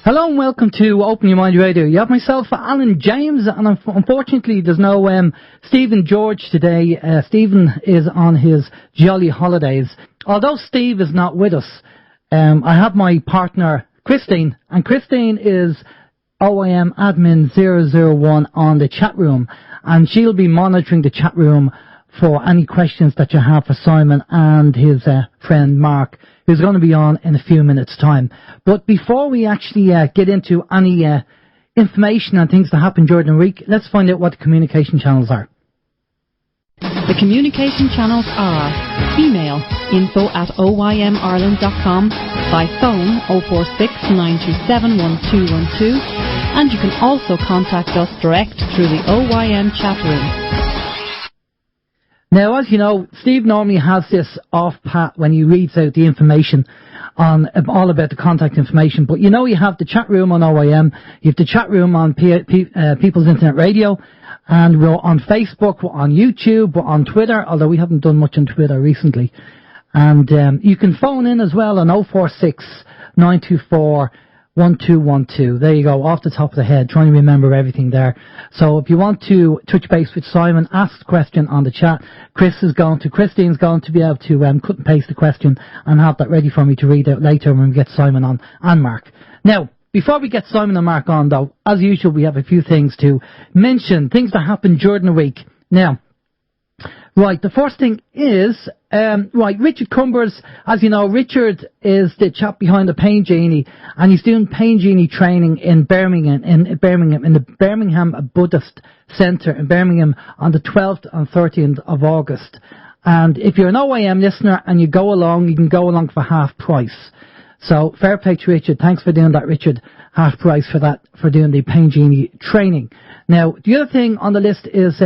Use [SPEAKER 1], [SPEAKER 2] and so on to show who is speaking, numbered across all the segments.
[SPEAKER 1] Hello and welcome to Open Your Mind Radio. You have myself, Alan James, and unfortunately there's no Stephen George today. Stephen is on his jolly holidays. Although Steve is not with us, I have my partner Christine, and Christine is OYM admin 001 on the chat room, and she'll be monitoring the chat room for any questions that you have for Simon and his friend Mark, who's going to be on in a few minutes' time. But before we actually get into any information on things that happen during the week, let's find out what the communication channels are.
[SPEAKER 2] The communication channels are email info@oymireland.com, by phone 046 927 1212, and you can also contact us direct through the OYM chat room.
[SPEAKER 1] Now, as you know, Steve normally has this off pat when he reads out the information on all about the contact information. But you know, you have the chat room on OYM, you have the chat room on People's Internet Radio, and we're on Facebook, we're on YouTube, we're on Twitter, although we haven't done much on Twitter recently. And you can phone in as well on 046 924 1212. There you go, off the top of the head, trying to remember everything there. So if you want to touch base with Simon, ask the question on the chat. Christine's going to be able to cut and paste the question and have that ready for me to read out later when we get Simon on and Mark. Now, before we get Simon and Mark on though, as usual we have a few things to mention, things that happened during the week. Now, right, the first thing is, Richard Cumbers, as you know, Richard is the chap behind the Pain Genie, and he's doing Pain Genie training in Birmingham, in the Birmingham Buddhist Centre in Birmingham on the 12th and 13th of August. And if you're an OYM listener and you go along, you can go along for half price. So, fair play to Richard. Thanks for doing that, Richard. Half price for that, for doing the Pain Genie training. Now, the other thing on the list is,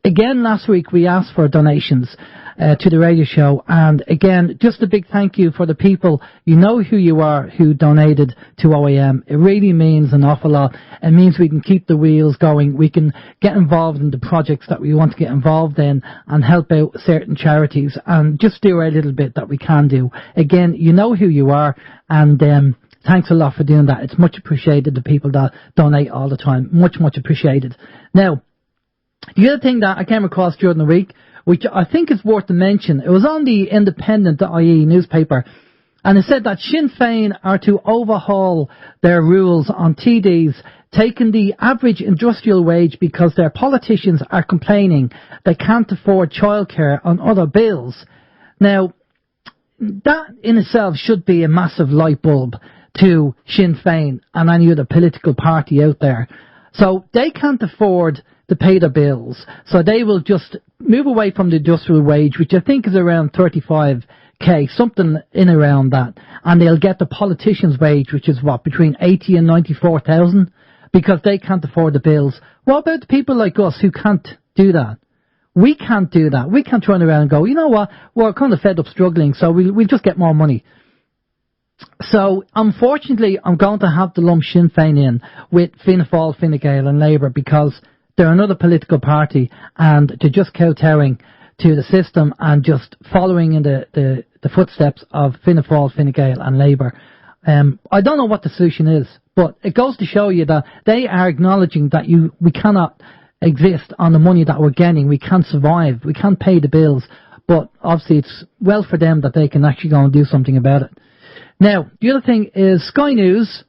[SPEAKER 1] again, last week we asked for donations to the radio show, and again, just a big thank you for the people, you know who you are, who donated to OYM. It really means an awful lot. It means we can keep the wheels going, we can get involved in the projects that we want to get involved in and help out certain charities and just do our little bit that we can do. Again, you know who you are, and thanks a lot for doing that. It's much appreciated, the people that donate all the time. Much, much appreciated. Now, the other thing that I came across during the week, which I think is worth to mention, it was on the Independent.ie newspaper, and it said that Sinn Féin are to overhaul their rules on TDs, taking the average industrial wage because their politicians are complaining they can't afford childcare on other bills. Now, that in itself should be a massive light bulb to Sinn Féin and any other political party out there. So they can't afford to pay their bills, so they will just move away from the industrial wage, which I think is around 35k, something in around that, and they'll get the politicians' wage, which is what, between 80 and 94,000, because they can't afford the bills. What about the people like us who can't do that? We can't do that. We can't turn around and go, you know what, we're kind of fed up struggling, so we'll just get more money. So, unfortunately, I'm going to have to lump Sinn Féin in with Fianna Fáil, Fine Gael and Labour, because they're another political party, and they're just kowtowing to the system and just following in the footsteps of Fianna Fáil, Fine Gael and Labour. I don't know what the solution is, but it goes to show you that they are acknowledging that we cannot exist on the money that we're getting. We can't survive. We can't pay the bills. But obviously it's well for them that they can actually go and do something about it. Now, the other thing is Sky News.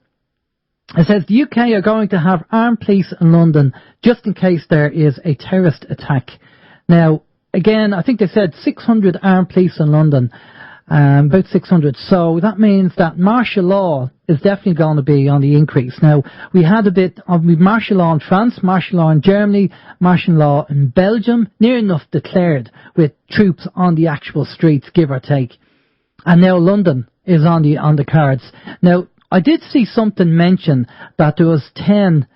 [SPEAKER 1] It says the UK are going to have armed police in London just in case there is a terrorist attack. Now, again, I think they said 600 armed police in London, about 600. So that means that martial law is definitely going to be on the increase. Now, we had a bit of martial law in France, martial law in Germany, martial law in Belgium, near enough declared with troops on the actual streets, give or take. And now London is on the cards. Now, I did see something mention that there was 10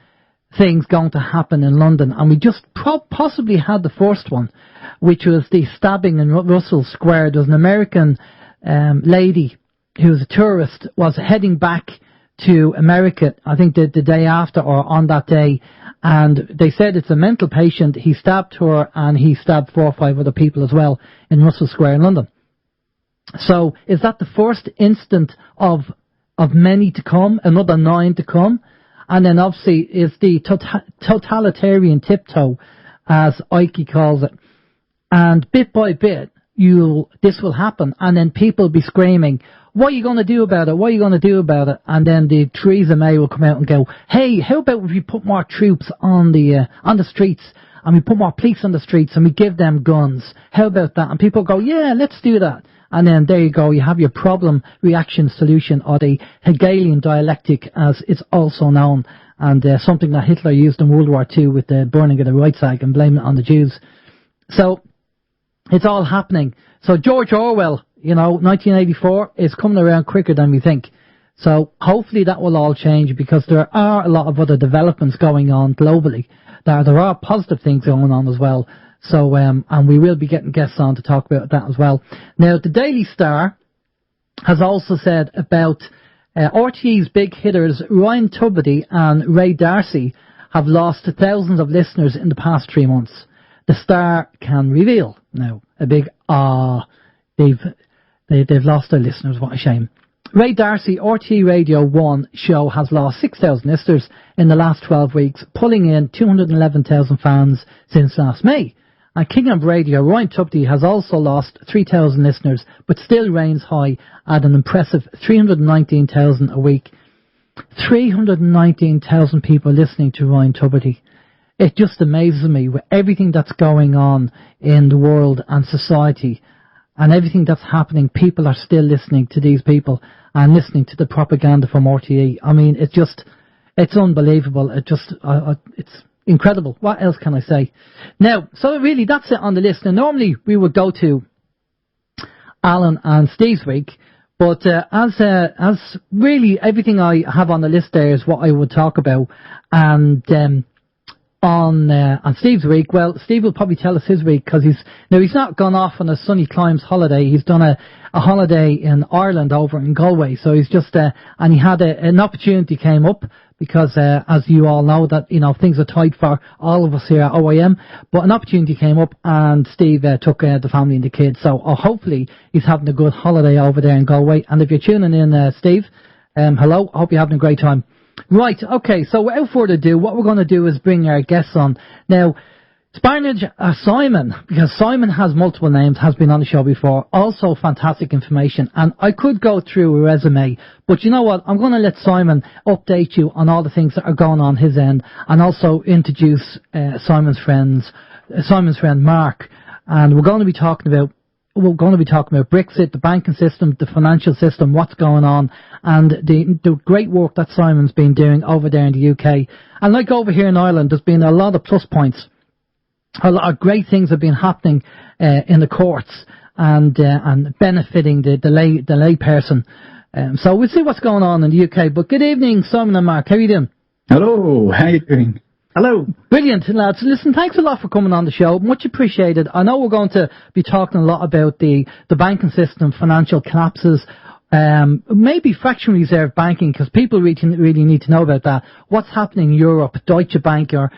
[SPEAKER 1] things going to happen in London, and we just possibly had the first one, which was the stabbing in Russell Square. There was an American lady who was a tourist, was heading back to America, I think the day after or on that day, and they said it's a mental patient. He stabbed her, and he stabbed 4 or 5 other people as well in Russell Square in London. So is that the first incident of of many to come, another 9 to come. And then obviously is the totalitarian tiptoe, as Ike calls it. And bit by bit, this will happen. And then people will be screaming, what are you going to do about it? What are you going to do about it? And then the Theresa May will come out and go, hey, how about if we put more troops on the streets, and we put more police on the streets, and we give them guns? How about that? And people go, yeah, let's do that. And then there you go, you have your problem, reaction, solution, or the Hegelian dialectic, as it's also known, and something that Hitler used in World War II with the burning of the Reichstag and blaming it on the Jews. So, it's all happening. So George Orwell, 1984, is coming around quicker than we think. So hopefully that will all change, because there are a lot of other developments going on globally. There are positive things going on as well. So, and we will be getting guests on to talk about that as well. Now, the Daily Star has also said about RTE's big hitters Ryan Tubridy and Ray D'Arcy have lost thousands of listeners in the past 3 months. The Star can reveal. Now, a big they've lost their listeners. What a shame. Ray D'Arcy, RTE Radio 1 show has lost 6,000 listeners in the last 12 weeks, pulling in 211,000 fans since last May. And King of Radio, Ryan Tubridy, has also lost 3,000 listeners, but still reigns high at an impressive 319,000 a week. 319,000 people listening to Ryan Tubridy. It just amazes me with everything that's going on in the world and society and everything that's happening. People are still listening to these people and listening to the propaganda from RTE. I mean, it's unbelievable. It's incredible. What else can I say? Now, so really that's it on the list. Now, normally we would go to Alan and Steve's week, but as really everything I have on the list there is what I would talk about. And on Steve's week, well, Steve will probably tell us his week, because he's not gone off on a Sunny Climes holiday. He's done a holiday in Ireland over in Galway. So he's just and he had an opportunity came up, because as you all know that things are tight for all of us here at OYM, but an opportunity came up and Steve took the family and the kids. So hopefully he's having a good holiday over there in Galway. And if you're tuning in, Steve, hello, I hope you're having a great time. Right, okay, so without further ado, what we're going to do is bring our guests on. Now, Spaniard, Simon, because Simon has multiple names, has been on the show before, also fantastic information, and I could go through a resume, but you know what, I'm going to let Simon update you on all the things that are going on his end, and also introduce Simon's friend Mark, and we're going to be talking about Brexit, the banking system, the financial system, what's going on, and the great work that Simon's been doing over there in the UK. And like over here in Ireland, there's been a lot of plus points. A lot of great things have been happening in the courts and benefiting the lay person. So we'll see what's going on in the UK. But good evening, Simon and Mark. How are you doing?
[SPEAKER 3] Hello. How are you doing? Hello.
[SPEAKER 1] Brilliant, lads. Listen, thanks a lot for coming on the show. Much appreciated. I know we're going to be talking a lot about the banking system, financial collapses, maybe fractional reserve banking, because people really need to know about that. What's happening in Europe, Deutsche Bank, or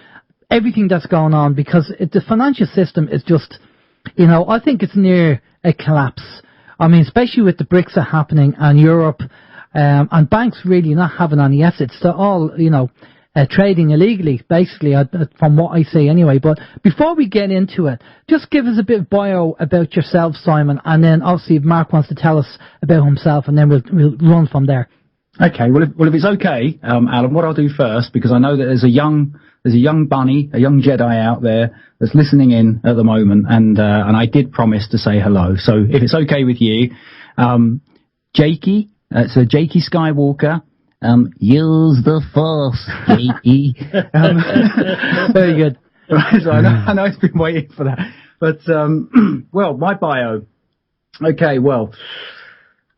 [SPEAKER 1] everything that's going on, because the financial system is just, I think it's near a collapse. I mean, especially with the Brexit happening and Europe, and banks really not having any assets. They're all, trading illegally, basically, from what I see anyway. But before we get into it, just give us a bit of bio about yourself, Simon, and then obviously if Mark wants to tell us about himself, and then we'll run from there.
[SPEAKER 3] Okay, well if it's okay, Alan, what I'll do first, because I know that there's a young bunny, a young Jedi out there that's listening in at the moment, and I did promise to say hello. So if it's okay with you, Jakey, so Jakey Skywalker, use the Force, Jakey.
[SPEAKER 1] Very good.
[SPEAKER 3] Right, so I know it's been waiting for that, but well, my bio. Okay, well.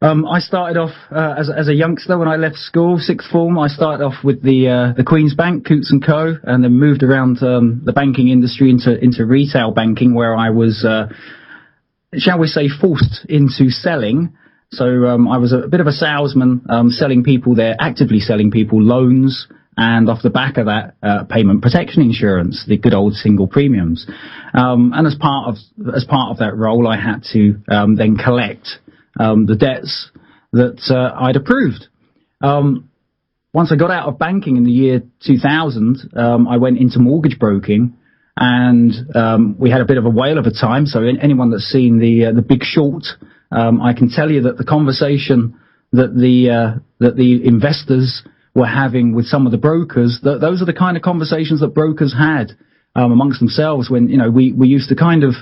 [SPEAKER 3] I started off as a youngster when I left school, sixth form. I started off with the Queen's Bank, Coutts and Co, and then moved around the banking industry into retail banking, where I was, shall we say, forced into selling. So I was a bit of a salesman, actively selling people loans, and off the back of that, payment protection insurance, the good old single premiums. And as part of that role, I had to then collect the debts that I'd approved. Once I got out of banking in the year 2000, I went into mortgage broking, and we had a bit of a whale of a time. So anyone that's seen the Big Short, I can tell you that the conversation that the investors were having with some of the brokers, those are the kind of conversations that brokers had amongst themselves when, we used to kind of,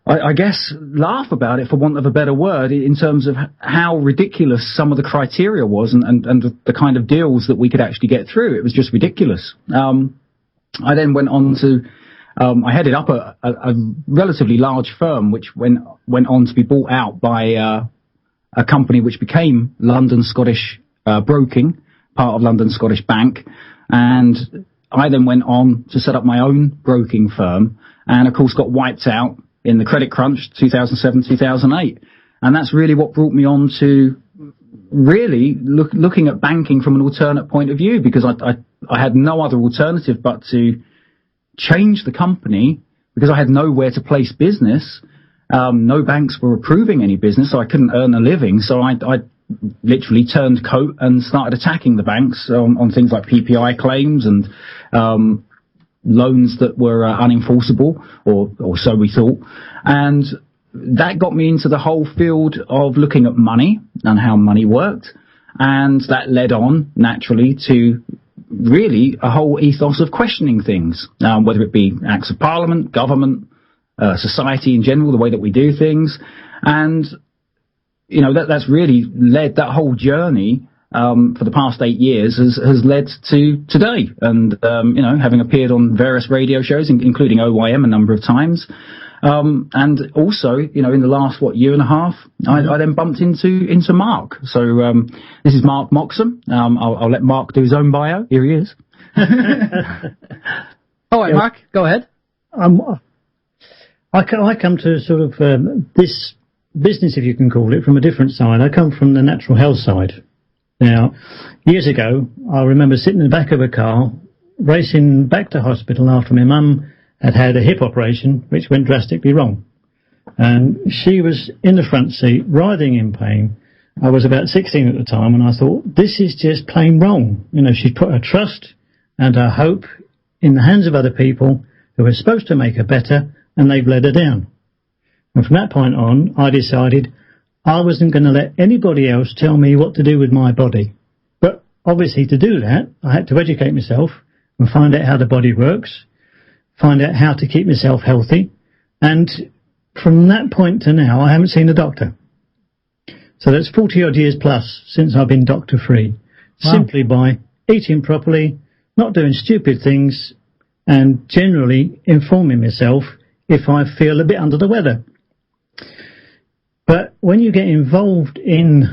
[SPEAKER 3] I guess, laugh about it, for want of a better word, in terms of how ridiculous some of the criteria was and the kind of deals that we could actually get through. It was just ridiculous. I then went on to, I headed up a relatively large firm, which went on to be bought out by a company which became London Scottish Broking, part of London Scottish Bank. And I then went on to set up my own broking firm, and of course got wiped out in the credit crunch 2007, 2008. And that's really what brought me on to really looking at banking from an alternate point of view, because I had no other alternative but to change the company, because I had nowhere to place business. No banks were approving any business, so I couldn't earn a living. So I literally turned coat and started attacking the banks on things like PPI claims and loans that were unenforceable, or so we thought. And that got me into the whole field of looking at money and how money worked. And that led on naturally to really a whole ethos of questioning things, whether it be acts of parliament, government, society in general, the way that we do things. And, that's really led, that whole journey for the past 8 years has led to today. And, having appeared on various radio shows, including OYM a number of times. And also, in the last, year and a half, I then bumped into Mark. So, this is Mark Moxham. I'll let Mark do his own bio. Here he is.
[SPEAKER 1] All right, Mark, go ahead.
[SPEAKER 4] I come to sort of this business, if you can call it, from a different side. I come from the natural health side. Now, years ago, I remember sitting in the back of a car, racing back to hospital after my mum had had a hip operation, which went drastically wrong. And she was in the front seat, writhing in pain. I was about 16 at the time, and I thought, this is just plain wrong. She'd put her trust and her hope in the hands of other people who were supposed to make her better, and they've let her down. And from that point on, I decided I wasn't going to let anybody else tell me what to do with my body. But obviously to do that, I had to educate myself and find out how the body works, find out how to keep myself healthy. And from that point to now, I haven't seen a doctor. So that's 40 odd years plus since I've been doctor free. Wow. Simply by eating properly, not doing stupid things, and generally informing myself if I feel a bit under the weather. But when you get involved in,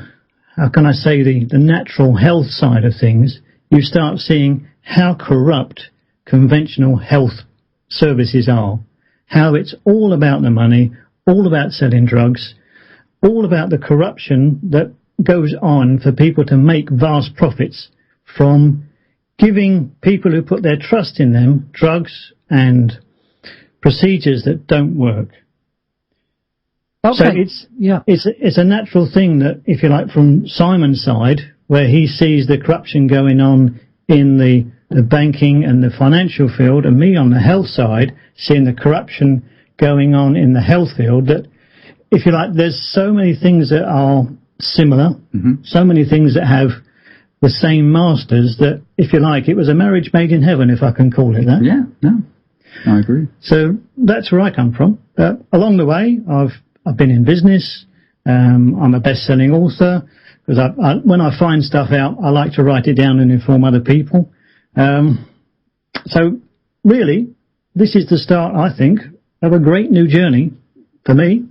[SPEAKER 4] how can I say, the natural health side of things, you start seeing how corrupt conventional health services are, how it's all about the money, all about selling drugs, all about the corruption that goes on for people to make vast profits from giving people who put their trust in them drugs and procedures that don't work.
[SPEAKER 1] Okay.
[SPEAKER 4] So it's a natural thing that, if you like, from Simon's side, where he sees the corruption going on in the banking and the financial field, and me on the health side, seeing the corruption going on in the health field, that, if you like, there's so many things that are similar, so many things that have the same masters, that, if you like, it was a marriage made in heaven, if I can call it that.
[SPEAKER 3] Yeah, no, I agree.
[SPEAKER 4] So that's where I come from. Along the way, I've been in business. I'm a best-selling author, because when I find stuff out, I like to write it down and inform other people. So really, this is the start, I think, of a great new journey for me,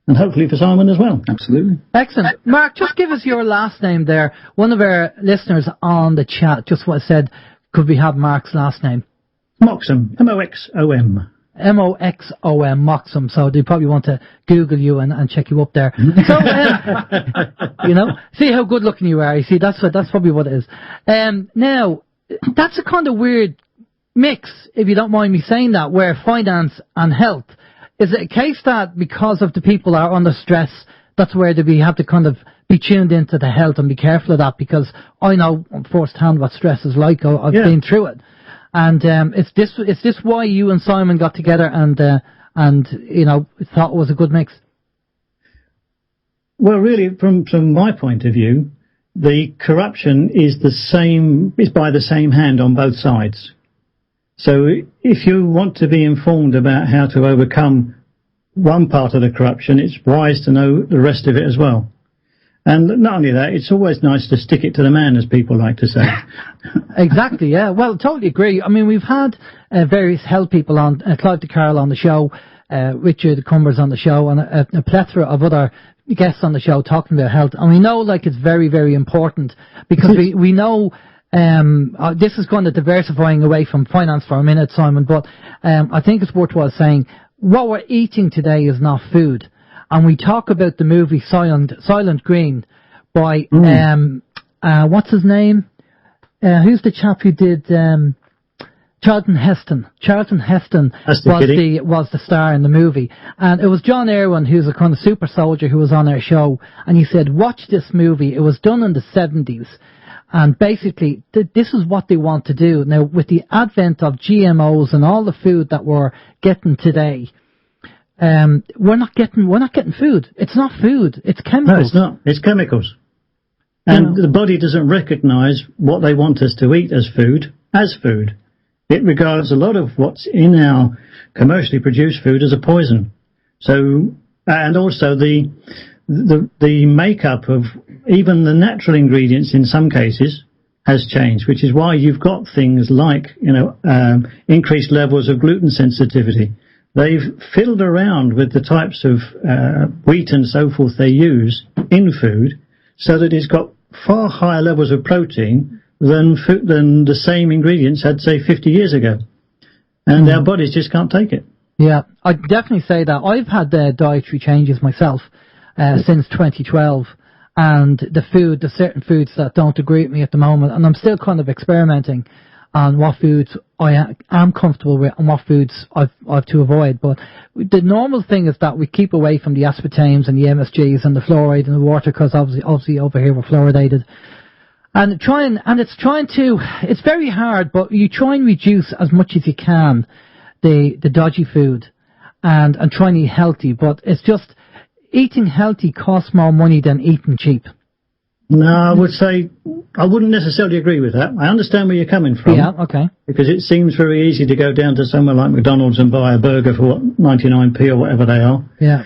[SPEAKER 4] and hopefully for Simon as well.
[SPEAKER 3] Absolutely.
[SPEAKER 1] Excellent. Mark, just give us your last name there. One of our listeners on the chat just said, could we have Mark's last name?
[SPEAKER 4] Moxham, M-O-X-O-M.
[SPEAKER 1] M-O-X-O-M, Moxham. So they probably want to Google you and check you up there. So, see how good looking you are. You see, that's probably what it is. Now, that's a kind of weird mix, if you don't mind me saying that, where finance and health. Is it a case that because of the people are under stress, that's where we have to kind of be tuned into the health and be careful of that, because I know firsthand what stress is like. I've been through it. And is this why you and Simon got together and thought it was a good mix?
[SPEAKER 4] Well, really, from my point of view, the corruption is by the same hand on both sides. So if you want to be informed about how to overcome one part of the corruption, it's wise to know the rest of it as well. And not only that, it's always nice to stick it to the man, as people like to say.
[SPEAKER 1] Exactly, yeah. Well, totally agree. I mean, we've had various health people on, Clive DeCarl on the show, Richard Cumbers on the show, and a plethora of other guests on the show talking about health. And we know, it's very, very important, because we know this is kind of diversifying away from finance for a minute, Simon, but I think it's worthwhile saying what we're eating today is not food. And we talk about the movie Soylent Green by, what's his name? Who's the chap who did, Charlton Heston. Charlton Heston was the star in the movie. And it was John Irwin, who's a kind of super soldier, who was on our show. And he said, watch this movie. It was done in the 70s. And basically, this is what they want to do. Now, with the advent of GMOs and all the food that we're getting today, we're not getting food. It's not food. It's chemicals.
[SPEAKER 4] No, it's not. It's chemicals. And the body doesn't recognise what they want us to eat as food. It regards a lot of what's in our commercially produced food as a poison. So, and also the makeup of even the natural ingredients in some cases has changed, which is why you've got things like, increased levels of gluten sensitivity. They've fiddled around with the types of wheat and so forth they use in food, so that it's got far higher levels of protein than the same ingredients had, say, 50 years ago. And our bodies just can't take it.
[SPEAKER 1] Yeah, I'd definitely say that. I've had dietary changes myself since 2012. And there's certain foods that don't agree with me at the moment. And I'm still kind of experimenting on what foods I am comfortable with and what foods I've to avoid. But the normal thing is that we keep away from the aspartames and the MSGs and the fluoride in the water, because obviously over here we're fluoridated. And it's very hard, but you try and reduce as much as you can the dodgy food and try and eat healthy. But it's just, eating healthy costs more money than eating cheap.
[SPEAKER 4] No, I would say I wouldn't necessarily agree with that. I understand where you're coming from.
[SPEAKER 1] Yeah, okay.
[SPEAKER 4] Because it seems very easy to go down to somewhere like McDonald's and buy a burger for 99p or whatever they are.
[SPEAKER 1] Yeah.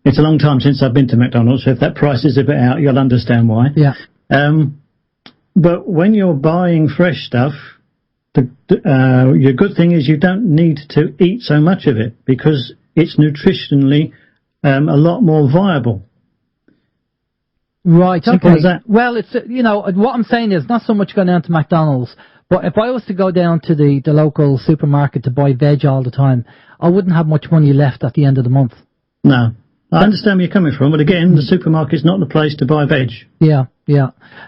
[SPEAKER 4] It's a long time since I've been to McDonald's, so if that price is a bit out, you'll understand why.
[SPEAKER 1] Yeah.
[SPEAKER 4] But when you're buying fresh stuff, your good thing is you don't need to eat so much of it, because it's nutritionally a lot more viable.
[SPEAKER 1] Right,
[SPEAKER 4] Simple
[SPEAKER 1] okay.
[SPEAKER 4] as that.
[SPEAKER 1] Well, it's, what I'm saying is not so much going down to McDonald's, but if I was to go down to the local supermarket to buy veg all the time, I wouldn't have much money left at the end of the month.
[SPEAKER 4] No. I understand where you're coming from, but again, the supermarket's not the place to buy veg.
[SPEAKER 1] Yeah.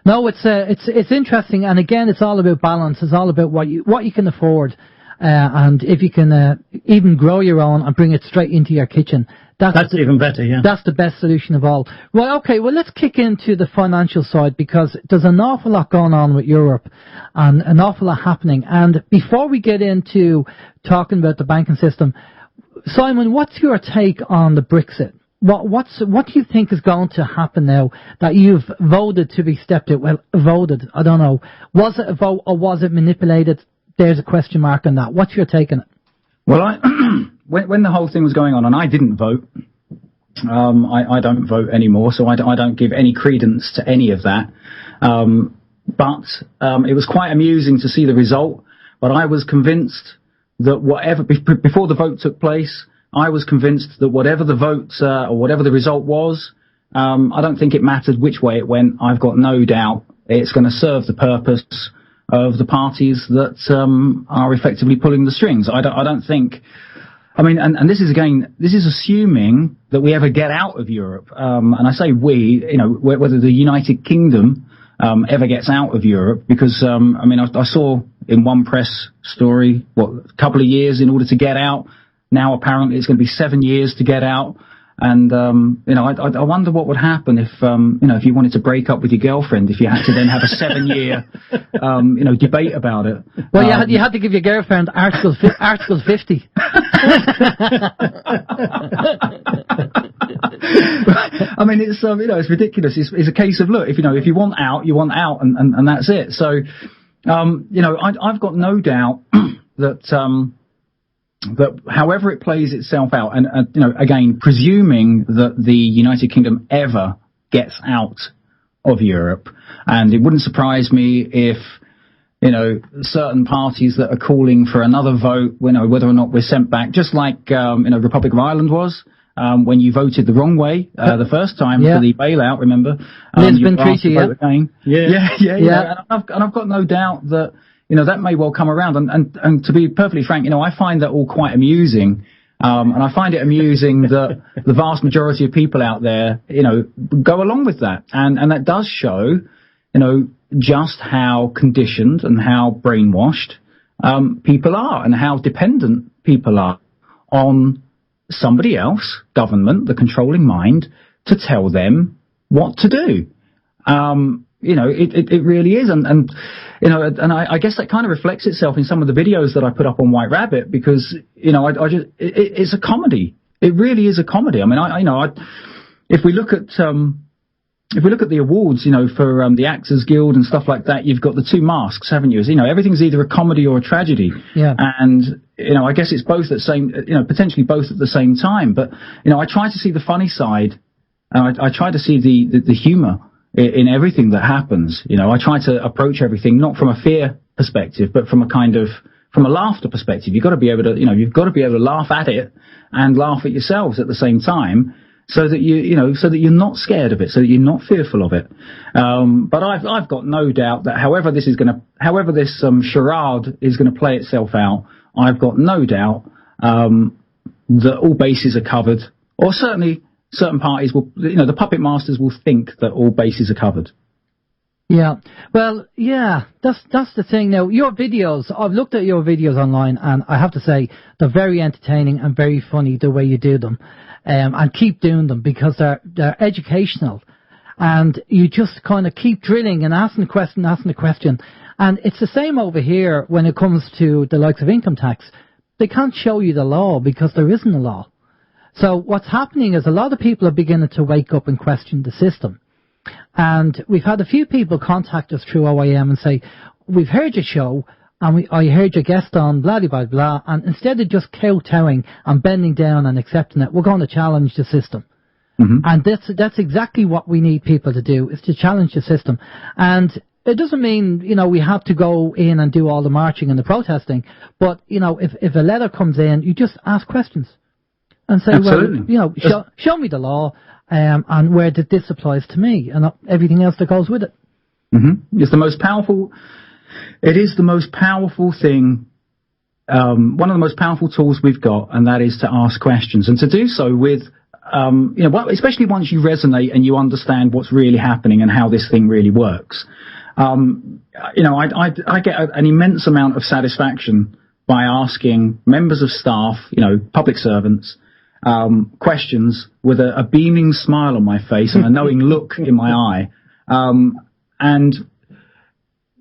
[SPEAKER 1] No, it's interesting, and again, it's all about balance. It's all about what you can afford, and if you can even grow your own and bring it straight into your kitchen. That's
[SPEAKER 4] even better, yeah.
[SPEAKER 1] That's the best solution of all. Well, okay, let's kick into the financial side, because there's an awful lot going on with Europe and an awful lot happening. And before we get into talking about the banking system, Simon, what's your take on the Brexit? What do you think is going to happen now that you've voted to be stepped out? Well, voted, I don't know. Was it a vote or was it manipulated? There's a question mark on that. What's your take on it?
[SPEAKER 3] Well, when the whole thing was going on, and I didn't vote, I don't vote anymore, so I don't give any credence to any of that. But it was quite amusing to see the result. But I was convinced that before the vote took place, I was convinced that whatever the vote or whatever the result was, I don't think it mattered which way it went. I've got no doubt it's going to serve the purpose of the parties that are effectively pulling the strings. I don't think. I mean, and this is assuming that we ever get out of Europe. And I say we, whether the United Kingdom ever gets out of Europe, because I saw in one press story a couple of years in order to get out. Now apparently it's going to be 7 years to get out. And, I wonder what would happen if, if you wanted to break up with your girlfriend, if you had to then have a 7-year, debate about it.
[SPEAKER 1] Well, you had to give your girlfriend Article 50.
[SPEAKER 3] I mean, it's, it's ridiculous. It's a case of, look, if you want out, you want out, and that's it. So, I've got no doubt that however it plays itself out, and again, presuming that the United Kingdom ever gets out of Europe, and it wouldn't surprise me if certain parties that are calling for another vote, whether or not we're sent back, just like Republic of Ireland was. When you voted the wrong way the first time for the bailout, remember?
[SPEAKER 1] Lisbon Treaty,
[SPEAKER 3] yeah. And I've got no doubt that that may well come around. And to be perfectly frank, I find that all quite amusing. And I find it amusing that the vast majority of people out there, go along with that, and that does show, just how conditioned and how brainwashed people are, and how dependent people are on somebody else, government, the controlling mind, to tell them what to do. It really is, and I guess that kind of reflects itself in some of the videos that I put up on White Rabbit, because it's a comedy. It really is a comedy. I mean, if we look at the awards, for the Actors Guild and stuff like that, you've got the two masks, haven't you? Everything's either a comedy or a tragedy.
[SPEAKER 1] Yeah.
[SPEAKER 3] And I guess it's both at the same, potentially both at the same time. But I try to see the funny side, and I try to see the humour in everything that happens. I try to approach everything not from a fear perspective, but from a laughter perspective. You've got to be able to laugh at it and laugh at yourselves at the same time, so that you're not scared of it, so that you're not fearful of it. But I've got no doubt that however this charade is gonna play itself out, I've got no doubt that all bases are covered, or certainly certain parties will, the puppet masters will think that all bases are covered.
[SPEAKER 1] Yeah, well, yeah, that's the thing. Now, your videos, I've looked at your videos online, and I have to say they're very entertaining and very funny the way you do them, and keep doing them, because they're educational, and you just kind of keep drilling and asking the question, and it's the same over here when it comes to the likes of income tax. They can't show you the law because there isn't a law. So what's happening is a lot of people are beginning to wake up and question the system. And we've had a few people contact us through OYM and say, we've heard your show, and I heard your guest on blah, blah, blah, and instead of just kowtowing and bending down and accepting it, we're going to challenge the system. Mm-hmm. And that's exactly what we need people to do, is to challenge the system. And it doesn't mean, we have to go in and do all the marching and the protesting, but, if a letter comes in, you just ask questions and say,
[SPEAKER 3] absolutely.
[SPEAKER 1] Well, show me the law, and where this applies to me, and everything else that goes with it.
[SPEAKER 3] Mm-hmm. It is the most powerful thing, one of the most powerful tools we've got, and that is to ask questions, and to do so with, especially once you resonate and you understand what's really happening and how this thing really works. I get an immense amount of satisfaction by asking members of staff, public servants, questions with a beaming smile on my face and a knowing look in my eye, and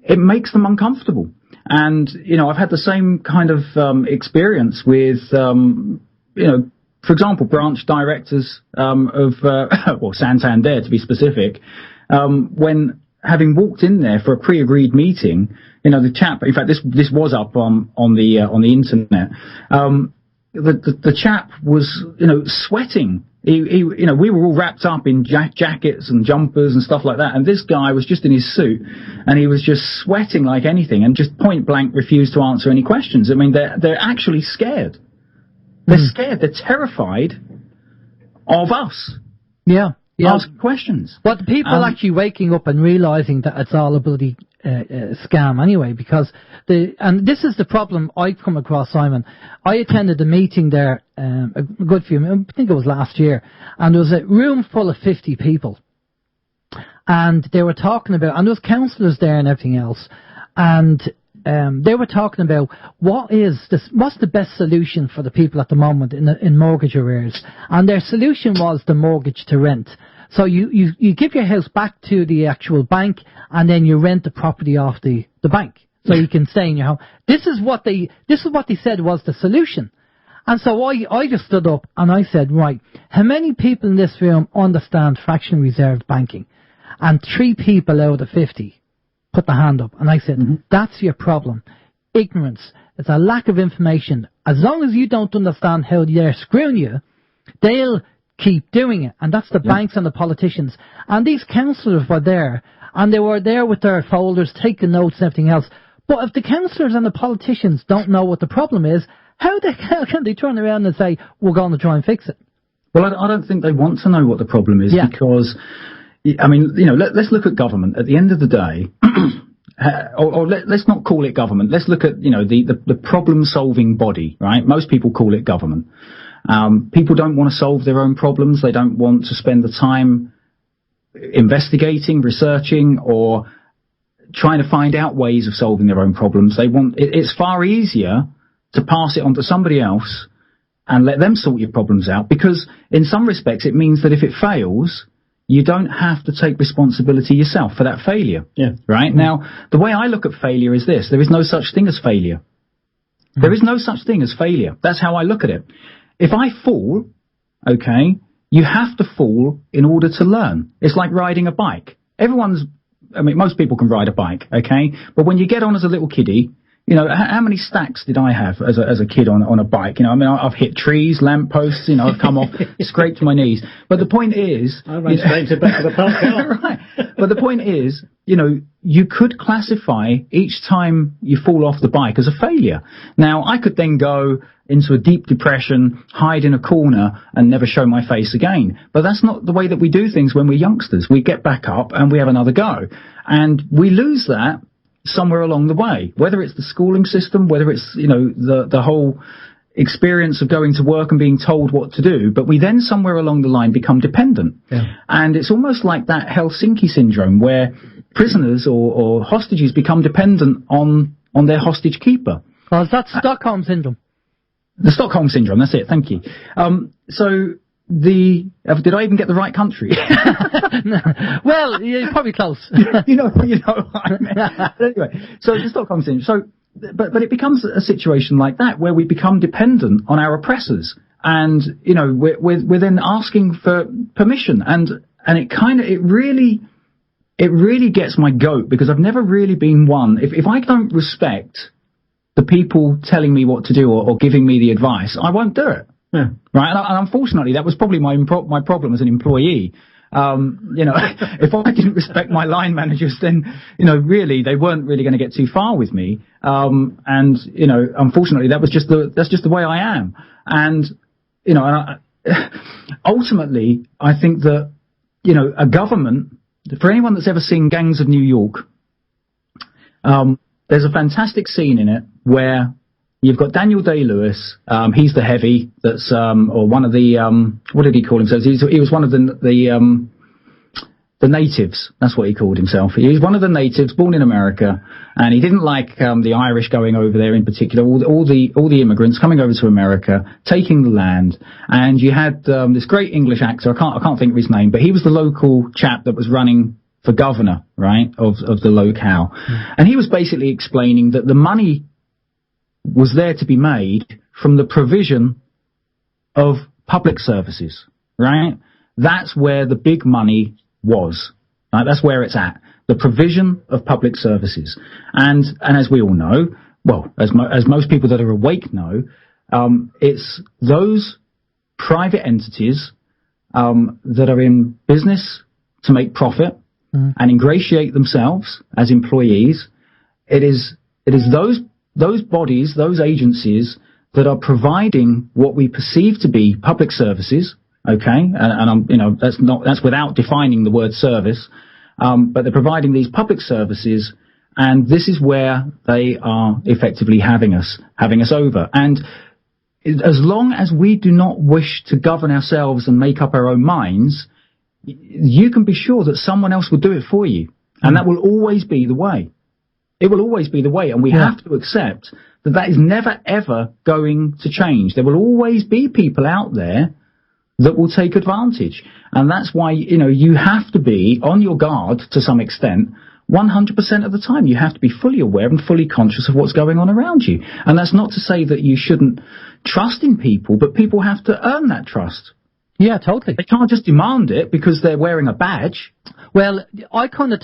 [SPEAKER 3] it makes them uncomfortable. And I've had the same kind of experience with for example, branch directors of Santander, to be specific, when having walked in there for a pre-agreed meeting, the chap, in fact this was up on the internet, the chap was, sweating. We were all wrapped up in jackets and jumpers and stuff like that, and this guy was just in his suit, and he was just sweating like anything, and just point blank refused to answer any questions. I mean, they're actually scared. They're scared. They're terrified of us.
[SPEAKER 1] Yeah.
[SPEAKER 3] Asking questions.
[SPEAKER 1] But the people are actually waking up and realising that it's all a bloody scam anyway, because and this is the problem I've come across, Simon. I attended a meeting there a good few, I think it was last year, and there was a room full of 50 people, and they were talking about, and there was councillors there and everything else, and they were talking about what's the best solution for the people at the moment in mortgage arrears, and their solution was the mortgage to rent. So you give your house back to the actual bank, and then you rent the property off the bank, so you can stay in your home. This is what they said was the solution. And so I just stood up and I said, right, how many people in this room understand fractional reserved banking? And 3 people out of 50 put the hand up. And I said, that's your problem. Ignorance. It's a lack of information. As long as you don't understand how they're screwing you, they'll keep doing it. And that's the banks and the politicians. And these councillors were there, and they were there with their folders, taking notes and everything else. But if the councillors and the politicians don't know what the problem is, how can they turn around and say, we're going to try and fix it?
[SPEAKER 3] Well, I don't think they want to know what the problem is, because, I mean, let's look at government. At the end of the day, let's not call it government. Let's look at, the problem-solving body, right? Most people call it government. People don't want to solve their own problems. They don't want to spend the time investigating, researching, or trying to find out ways of solving their own problems. It's far easier to pass it on to somebody else and let them sort your problems out, because in some respects it means that if it fails, you don't have to take responsibility yourself for that failure. Yeah. Right? Now, the way I look at failure is this: there is no such thing as failure. There is no such thing as failure. That's how I look at it. If I fall, okay, you have to fall in order to learn. It's like riding a bike. Most people can ride a bike, okay? But when you get on as a little kiddie, how many stacks did I have as a kid on a bike? I've hit trees, lampposts, I've come off, scraped my knees. But the point is,
[SPEAKER 4] I ran straight to the back of the park.
[SPEAKER 3] Right. But the point is, you could classify each time you fall off the bike as a failure. Now, I could then go into a deep depression, hide in a corner, and never show my face again. But that's not the way that we do things when we're youngsters. We get back up and we have another go. And we lose that somewhere along the way, whether it's the schooling system, whether it's, the whole experience of going to work and being told what to do, but we then somewhere along the line become dependent. Yeah. And it's almost like that Helsinki syndrome, where prisoners or hostages become dependent on their hostage keeper.
[SPEAKER 1] Well, that's Stockholm syndrome.
[SPEAKER 3] The Stockholm syndrome, that's it, thank you. Did I even get the right country?
[SPEAKER 1] No. Well, you're probably close.
[SPEAKER 3] you know what I mean. Anyway, so the Stockholm syndrome. So, but it becomes a situation like that where we become dependent on our oppressors, and we're then asking for permission, and it really gets my goat, because I've never really been one. If I don't respect the people telling me what to do or giving me the advice, I won't do it. Yeah. Right, and unfortunately, that was probably my problem as an employee. If I didn't respect my line managers, then really they weren't really going to get too far with me. Unfortunately, that's just the way I am. And ultimately, I think that a government, for anyone that's ever seen Gangs of New York, there's a fantastic scene in it where you've got Daniel Day-Lewis. He's the heavy that's, or one of the, what did he call himself? He was one of the natives. That's what he called himself. He was one of the natives, born in America, and he didn't like the Irish going over there in particular. All the immigrants coming over to America, taking the land. And you had this great English actor. I can't think of his name, but he was the local chap that was running for governor, right, of the locale. And he was basically explaining that the money was there to be made from the provision of public services, right? That's where the big money was, right? That's where it's at, the provision of public services. And as we all know, well, as most people that are awake know, it's those private entities that are in business to make profit and ingratiate themselves as employees. It is those bodies, those agencies that are providing what we perceive to be public services, okay? And that's without defining the word service, but they're providing these public services, and this is where they are effectively having us over. And as long as we do not wish to govern ourselves and make up our own minds, you can be sure that someone else will do it for you, and that will always be the way. It will always be the way, and we have to accept that is never, ever going to change. There will always be people out there that will take advantage. And that's why, you have to be on your guard to some extent 100% of the time. You have to be fully aware and fully conscious of what's going on around you. And that's not to say that you shouldn't trust in people, but people have to earn that trust.
[SPEAKER 1] Yeah, totally.
[SPEAKER 3] They can't just demand it because they're wearing a badge.
[SPEAKER 1] Well, I kind of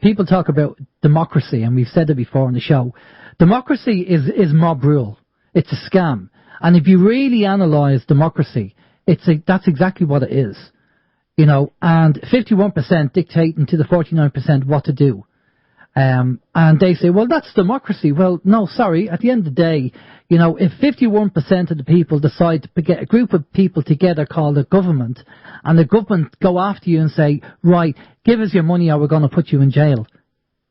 [SPEAKER 1] people talk about democracy, and we've said it before on the show. Democracy is mob rule. It's a scam. And if you really analyse democracy, that's exactly what it is. And 51% dictating to the 49% what to do. And they say, well, that's democracy. Well, no, sorry. At the end of the day, if 51% of the people decide to get a group of people together called a government, and the government go after you and say, right, give us your money or we're going to put you in jail.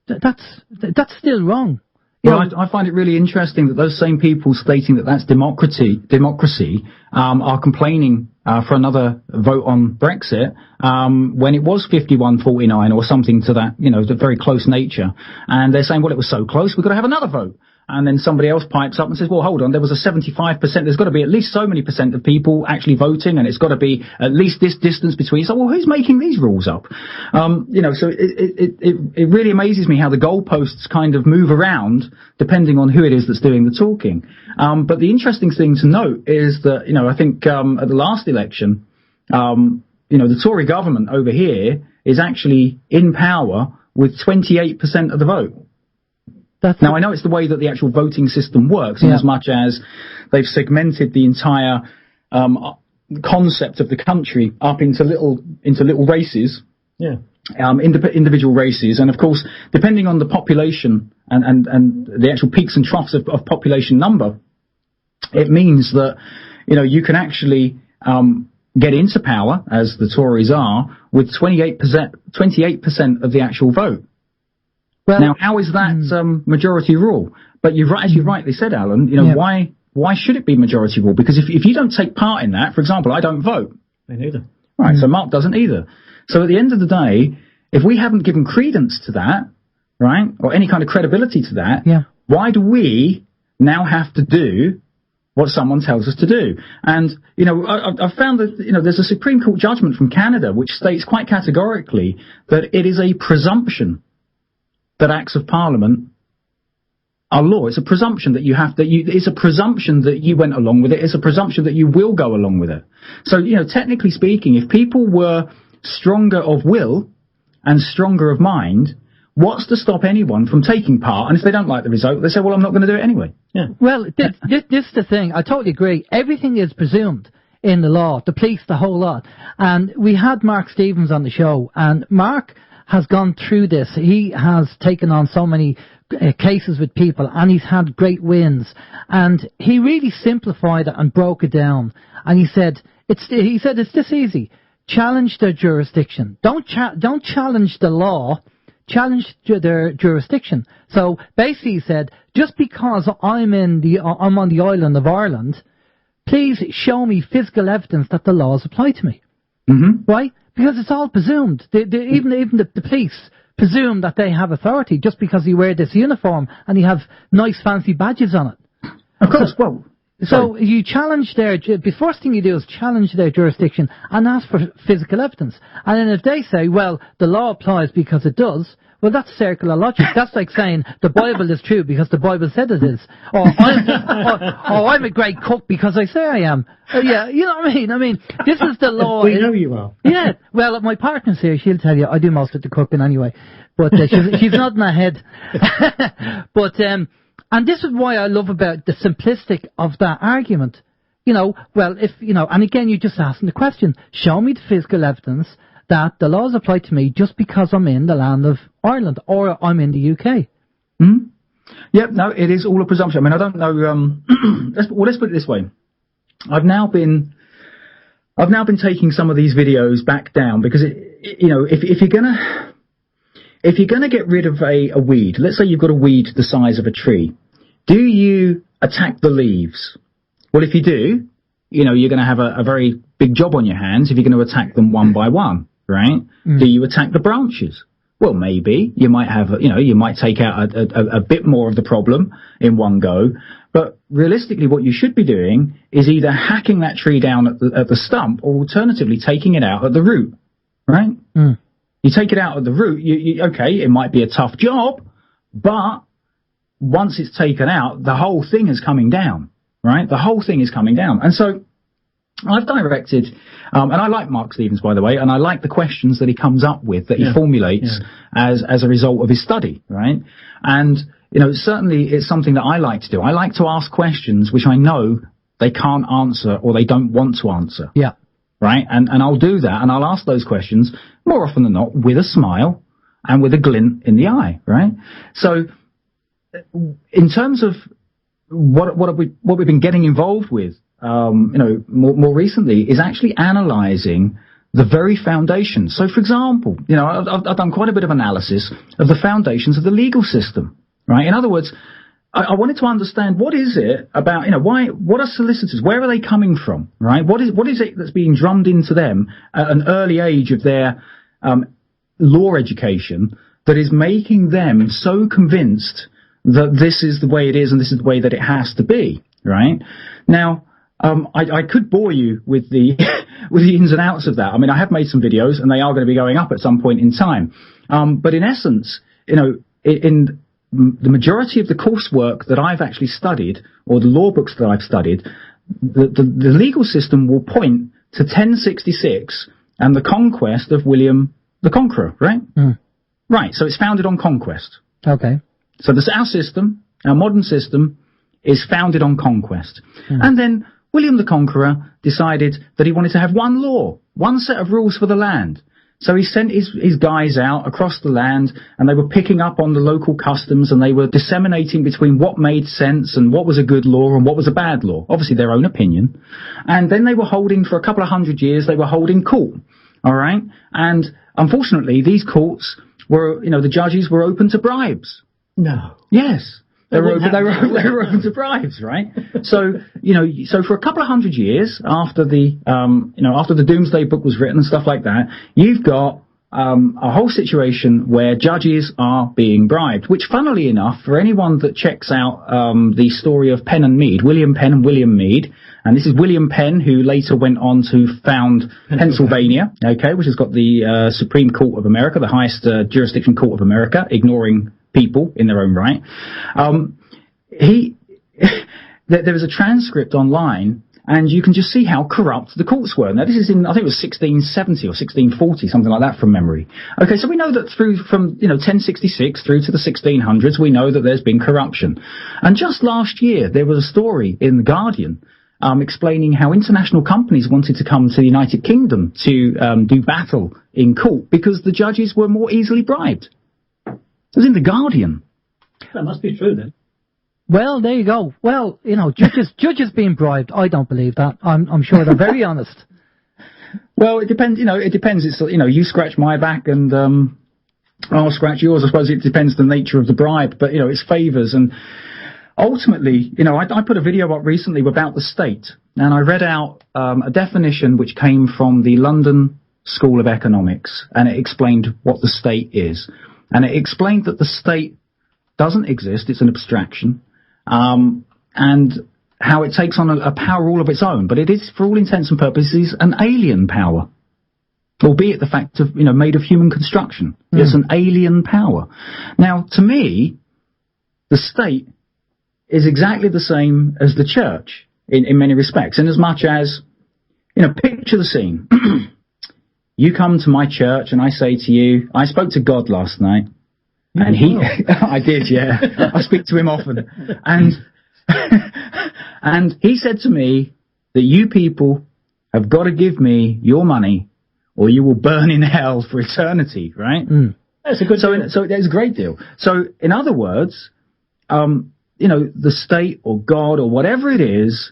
[SPEAKER 1] That's still wrong.
[SPEAKER 3] I find it really interesting that those same people stating that that's democracy, are complaining for another vote on Brexit when it was 51-49 or something to that, the very close nature. And they're saying, well, it was so close, we've got to have another vote. And then somebody else pipes up and says, well, hold on, there was a 75%, there's got to be at least so many percent of people actually voting, and it's got to be at least this distance between. So, well, who's making these rules up? So it really amazes me how the goalposts kind of move around depending on who it is that's doing the talking. But the interesting thing to note is that, I think at the last election, the Tory government over here is actually in power with 28% of the vote. Now, I know it's the way that the actual voting system works, in as much as they've segmented the entire concept of the country up into little races, individual races, and of course, depending on the population and the actual peaks and troughs of population number, it means that you can actually get into power, as the Tories are, with 28% of the actual vote. Well, now, how is that majority rule? But as you rightly said, Alan, why should it be majority rule? Because if you don't take part in that, for example, I don't vote.
[SPEAKER 4] Me neither.
[SPEAKER 3] Right, so Mark doesn't either. So at the end of the day, if we haven't given credence to that, right, or any kind of credibility to that, why do we now have to do what someone tells us to do? And, I've found that, there's a Supreme Court judgment from Canada which states quite categorically that it is a presumption that acts of Parliament are law. It's a presumption that it's a presumption that you went along with it. It's a presumption that you will go along with it. So, technically speaking, if people were stronger of will and stronger of mind, what's to stop anyone from taking part? And if they don't like the result, they say, well, I'm not going to do it anyway. Yeah.
[SPEAKER 1] Well, this is the thing. I totally agree. Everything is presumed in the law, the police, the whole lot. And we had Mark Stevens on the show, and Mark has gone through this. He has taken on so many cases with people, and he's had great wins. And he really simplified it and broke it down. And he said it's this easy. Challenge their jurisdiction. Don't challenge the law. Challenge their jurisdiction. So basically, he said, just because I'm on the island of Ireland, please show me physical evidence that the laws apply to me. Mm-hmm. Right? Because it's all presumed. Even the police presume that they have authority just because you wear this uniform and you have nice fancy badges on it.
[SPEAKER 3] Of course,
[SPEAKER 1] So you challenge the first thing you do is challenge their jurisdiction and ask for physical evidence. And then if they say, well, the law applies because it does, well, that's circular logic. That's like saying the Bible is true because the Bible said it is. Or I'm a great cook because I say I am. Yeah, you know what I mean? I mean, this is the law.
[SPEAKER 4] We know you are.
[SPEAKER 1] Yeah. Well, my partner's here. She'll tell you. I do most of the cooking anyway. But she's nodding her head. But, and this is why I love about the simplistic of that argument. Well, and again, you're just asking the question, show me the physical evidence that the laws apply to me just because I'm in the land of Ireland or I'm in the UK.
[SPEAKER 3] Mm-hmm. Yep, no, it is all a presumption. I mean, I don't know. Let's put it this way. I've now been taking some of these videos back down because if you're gonna get rid of a weed, let's say you've got a weed the size of a tree, do you attack the leaves? Well, if you do, you're going to have a very big job on your hands if you're going to attack them one by one, right? Mm. Do you attack the branches? Well, maybe you might have, you might take out a bit more of the problem in one go. But realistically, what you should be doing is either hacking that tree down at the stump, or alternatively taking it out at the root, right?
[SPEAKER 1] Mm.
[SPEAKER 3] You take it out at the root, okay, it might be a tough job, but once it's taken out, the whole thing is coming down, right? The whole thing is coming down. And so I've directed, and I like Mark Stevens, by the way, and I like the questions that he comes up with, that he formulates as a result of his study, right? And, certainly it's something that I like to do. I like to ask questions which I know they can't answer or they don't want to answer.
[SPEAKER 1] Yeah.
[SPEAKER 3] Right? And I'll do that, and I'll ask those questions more often than not with a smile and with a glint in the eye, right? So in terms of what we've been getting involved with, more recently, is actually analysing the very foundation. So, for example, I've done quite a bit of analysis of the foundations of the legal system, right? In other words, I wanted to understand what is it about, what are solicitors, where are they coming from, right? What is it that's being drummed into them at an early age of their law education that is making them so convinced that this is the way it is and this is the way that it has to be, right? Now, I could bore you with the with the ins and outs of that. I mean, I have made some videos, and they are going to be going up at some point in time. But in essence, in the majority of the coursework that I've actually studied, or the law books that I've studied, the legal system will point to 1066 and the conquest of William the Conqueror, right? Mm. Right, so it's founded on conquest.
[SPEAKER 1] Okay.
[SPEAKER 3] So our system, our modern system, is founded on conquest. Mm. And then William the Conqueror decided that he wanted to have one law, one set of rules for the land. So he sent his guys out across the land, and they were picking up on the local customs, and they were disseminating between what made sense and what was a good law and what was a bad law. Obviously their own opinion. And then they were holding, for a couple of 100 years, they were holding court. All right? And unfortunately, these courts were, the judges were open to bribes.
[SPEAKER 4] No.
[SPEAKER 3] Yes. They were open to bribes, right? So, so for a couple of 100 years after after the Doomsday Book was written and stuff like that, you've got a whole situation where judges are being bribed, which, funnily enough, for anyone that checks out the story of Penn and Mead, William Penn and William Mead, and this is William Penn, who later went on to found Pennsylvania, okay, which has got the Supreme Court of America, the highest jurisdiction court of America, ignoring people in their own right. There was a transcript online, and you can just see how corrupt the courts were. Now, this is in, I think it was 1670 or 1640, something like that from memory. Okay, so we know that from 1066 through to the 1600s, we know that there's been corruption. And just last year, there was a story in The Guardian explaining how international companies wanted to come to the United Kingdom to do battle in court because the judges were more easily bribed. It was in The Guardian.
[SPEAKER 4] That must be true, then.
[SPEAKER 1] Well, there you go. Well, judges being bribed, I don't believe that. I'm sure they're very honest.
[SPEAKER 3] Well, it depends. It depends. It's you scratch my back and I'll scratch yours. I suppose it depends the nature of the bribe, but it's favours. And ultimately, I put a video up recently about the state, and I read out a definition which came from the London School of Economics, and it explained what the state is. And it explained that the state doesn't exist, it's an abstraction, and how it takes on a power all of its own. But it is, for all intents and purposes, an alien power, albeit the fact of, made of human construction. Mm. It's an alien power. Now, to me, the state is exactly the same as the church in many respects, in as much as, picture the scene. You come to my church and I say to you, I spoke to God last night. And I did, yeah. I speak to him often. And he said to me that you people have got to give me your money or you will burn in hell for eternity, right? Mm.
[SPEAKER 4] That's a good deal.
[SPEAKER 3] So that's a great deal. So in other words, the state or God or whatever it is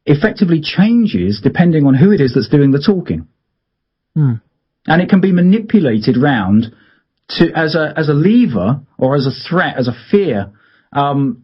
[SPEAKER 3] effectively changes depending on who it is that's doing the talking. Mm. And it can be manipulated round as a lever or as a threat, as a fear, an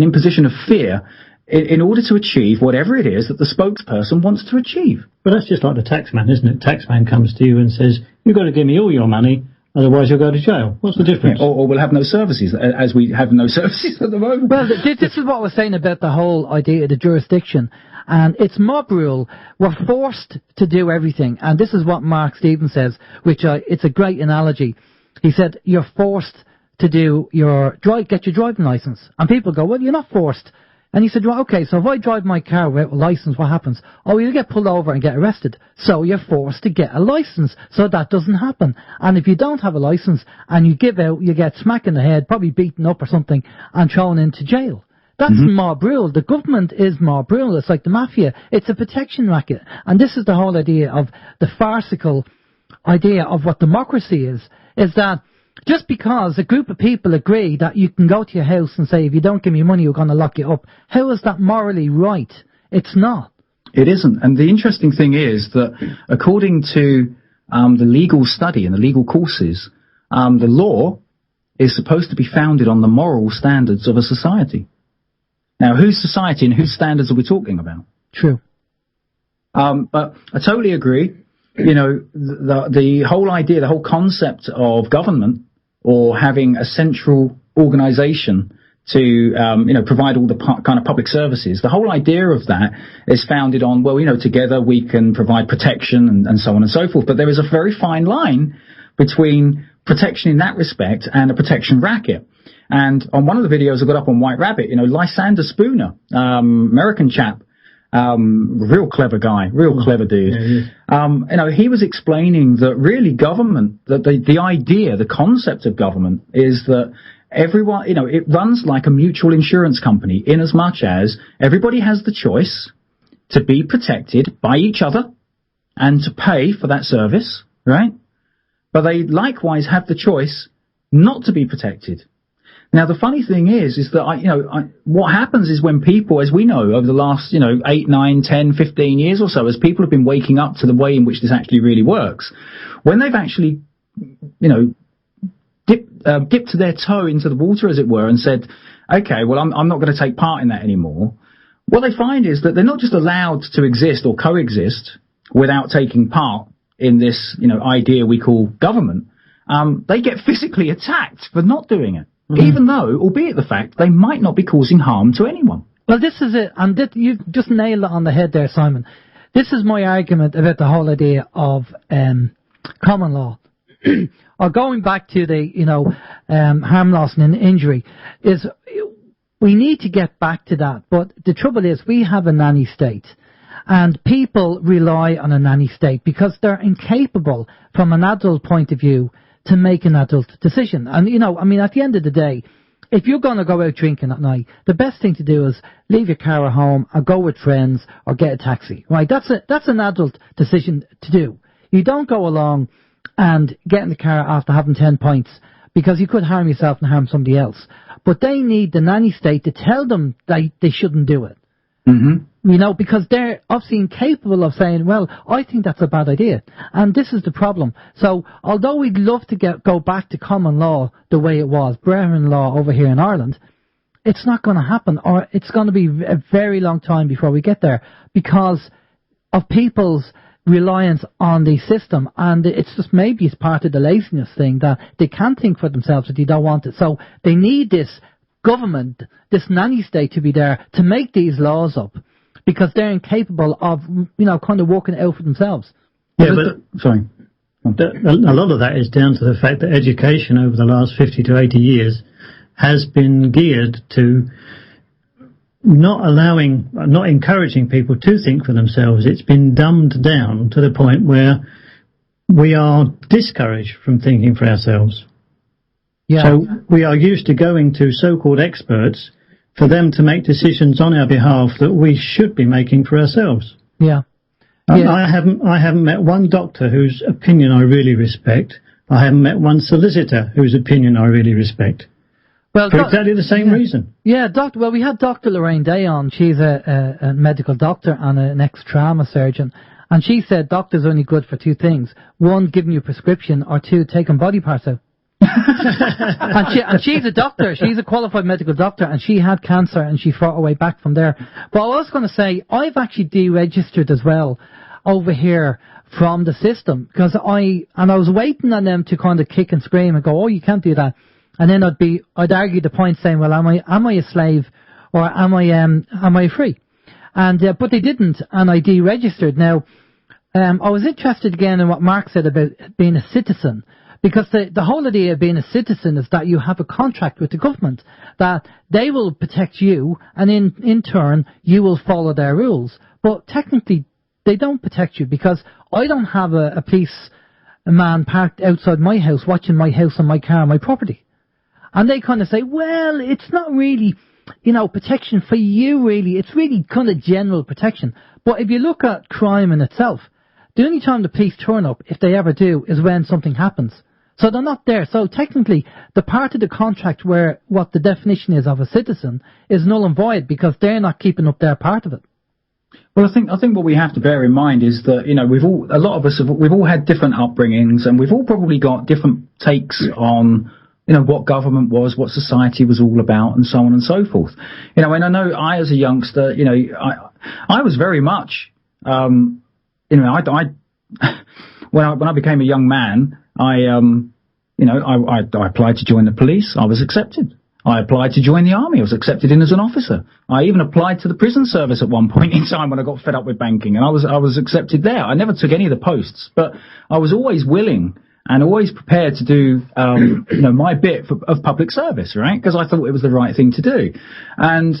[SPEAKER 3] imposition of fear in order to achieve whatever it is that the spokesperson wants to achieve.
[SPEAKER 4] Well, that's just like the taxman, isn't it? Taxman comes to you and says, you've got to give me all your money Otherwise, you'll go to jail. What's the difference?
[SPEAKER 3] Yeah, or we'll have no services, as we have no services at the moment.
[SPEAKER 1] Well, this is what I was saying about the whole idea of the jurisdiction. And it's mob rule. We're forced to do everything. And this is what Mark Stevens says, which it's a great analogy. He said, you're forced to get your driving license. And people go, well, you're not forced. And he said, well, okay, so if I drive my car without a license, what happens? Oh, you get pulled over and get arrested. So you're forced to get a license. So that doesn't happen. And if you don't have a license and you give out, you get smacked in the head, probably beaten up or something, and thrown into jail. That's mob rule. The government is mob rule. It's like the mafia. It's a protection racket. And this is the whole idea of the farcical idea of what democracy is that just because a group of people agree that you can go to your house and say, if you don't give me money, we're going to lock you up, how is that morally right? It's not.
[SPEAKER 3] It isn't. And the interesting thing is that according to the legal study and the legal courses, the law is supposed to be founded on the moral standards of a society. Now, whose society and whose standards are we talking about?
[SPEAKER 1] True.
[SPEAKER 3] But I totally agree. You know, the whole idea, the whole concept of government or having a central organization to, provide all the kind of public services, the whole idea of that is founded on, well, together we can provide protection and so on and so forth. But there is a very fine line between protection in that respect and a protection racket. And on one of the videos I got up on White Rabbit, Lysander Spooner, American chap, real clever guy, real clever dude. Yeah. He was explaining that really government, that the idea, the concept of government is that everyone, it runs like a mutual insurance company in as much as everybody has the choice to be protected by each other and to pay for that service, right? But they likewise have the choice not to be protected. Now, the funny thing is that, what happens is when people, as we know, over the last, 8, 9, 10, 15 years or so, as people have been waking up to the way in which this actually really works, when they've actually, dipped their toe into the water, as it were, and said, okay, well, I'm not going to take part in that anymore, what they find is that they're not just allowed to exist or coexist without taking part in this, idea we call government. They get physically attacked for not doing it. Even though, albeit the fact, they might not be causing harm to anyone.
[SPEAKER 1] Well, this is it, and you've just nailed it on the head there, Simon. This is my argument about the whole idea of common law. Or going back to the, harm, loss and injury, is we need to get back to that. But the trouble is we have a nanny state, and people rely on a nanny state because they're incapable, from an adult point of view, to make an adult decision. And, at the end of the day, if you're going to go out drinking at night, the best thing to do is leave your car at home or go with friends or get a taxi, right? That's an adult decision to do. You don't go along and get in the car after having 10 pints because you could harm yourself and harm somebody else. But they need the nanny state to tell them they shouldn't do it. Because they're obviously incapable of saying, well, I think that's a bad idea. And this is the problem. So, although we'd love to go back to common law the way it was, Brehon law over here in Ireland, it's not going to happen, or it's going to be a very long time before we get there because of people's reliance on the system. And it's just maybe it's part of the laziness thing that they can't think for themselves if they don't want it. So, they need this government, this nanny state to be there to make these laws up because they're incapable of, kind of working it out for themselves.
[SPEAKER 4] Yeah, sorry. A lot of that is down to the fact that education over the last 50 to 80 years has been geared to not encouraging people to think for themselves. It's been dumbed down to the point where we are discouraged from thinking for ourselves. Yeah. So we are used to going to so-called experts for them to make decisions on our behalf that we should be making for ourselves.
[SPEAKER 1] Yeah.
[SPEAKER 4] I haven't met one doctor whose opinion I really respect. I haven't met one solicitor whose opinion I really respect. Well, for exactly the same reason.
[SPEAKER 1] Yeah, well, we had Dr. Lorraine Day on. She's a medical doctor and an ex-trauma surgeon. And she said doctors are only good for two things. One, giving you a prescription, or two, taking body parts out. and she's a doctor. She's a qualified medical doctor, and she had cancer, and she fought her way back from there. But I was going to say, I've actually deregistered as well over here from the system, because I was waiting on them to kind of kick and scream and go, oh, you can't do that. And then I'd argue the point saying, well, am I a slave or am I free? And, but they didn't, and I deregistered. Now, I was interested again in what Mark said about being a citizen, because the whole idea of being a citizen is that you have a contract with the government, that they will protect you, and in turn, you will follow their rules. But technically, they don't protect you, because I don't have a policeman parked outside my house watching my house and my car and my property. And they kind of say, well, it's not really, protection for you, really. It's really kind of general protection. But if you look at crime in itself, the only time the police turn up, if they ever do, is when something happens. So they're not there. So technically, the part of the contract where what the definition is of a citizen is null and void, because they're not keeping up their part of it.
[SPEAKER 3] Well, I think what we have to bear in mind is that, a lot of us we've all had different upbringings, and we've all probably got different takes on, what government was, what society was all about, and so on and so forth. And I know I, as a youngster, I was very much, when I became a young man, I applied to join the police. I was accepted. I applied to join the army. I was accepted in as an officer. I even applied to the prison service at one point in time when I got fed up with banking, and I was accepted there. I never took any of the posts, but I was always willing and always prepared to do, my bit of public service, right? Because I thought it was the right thing to do. And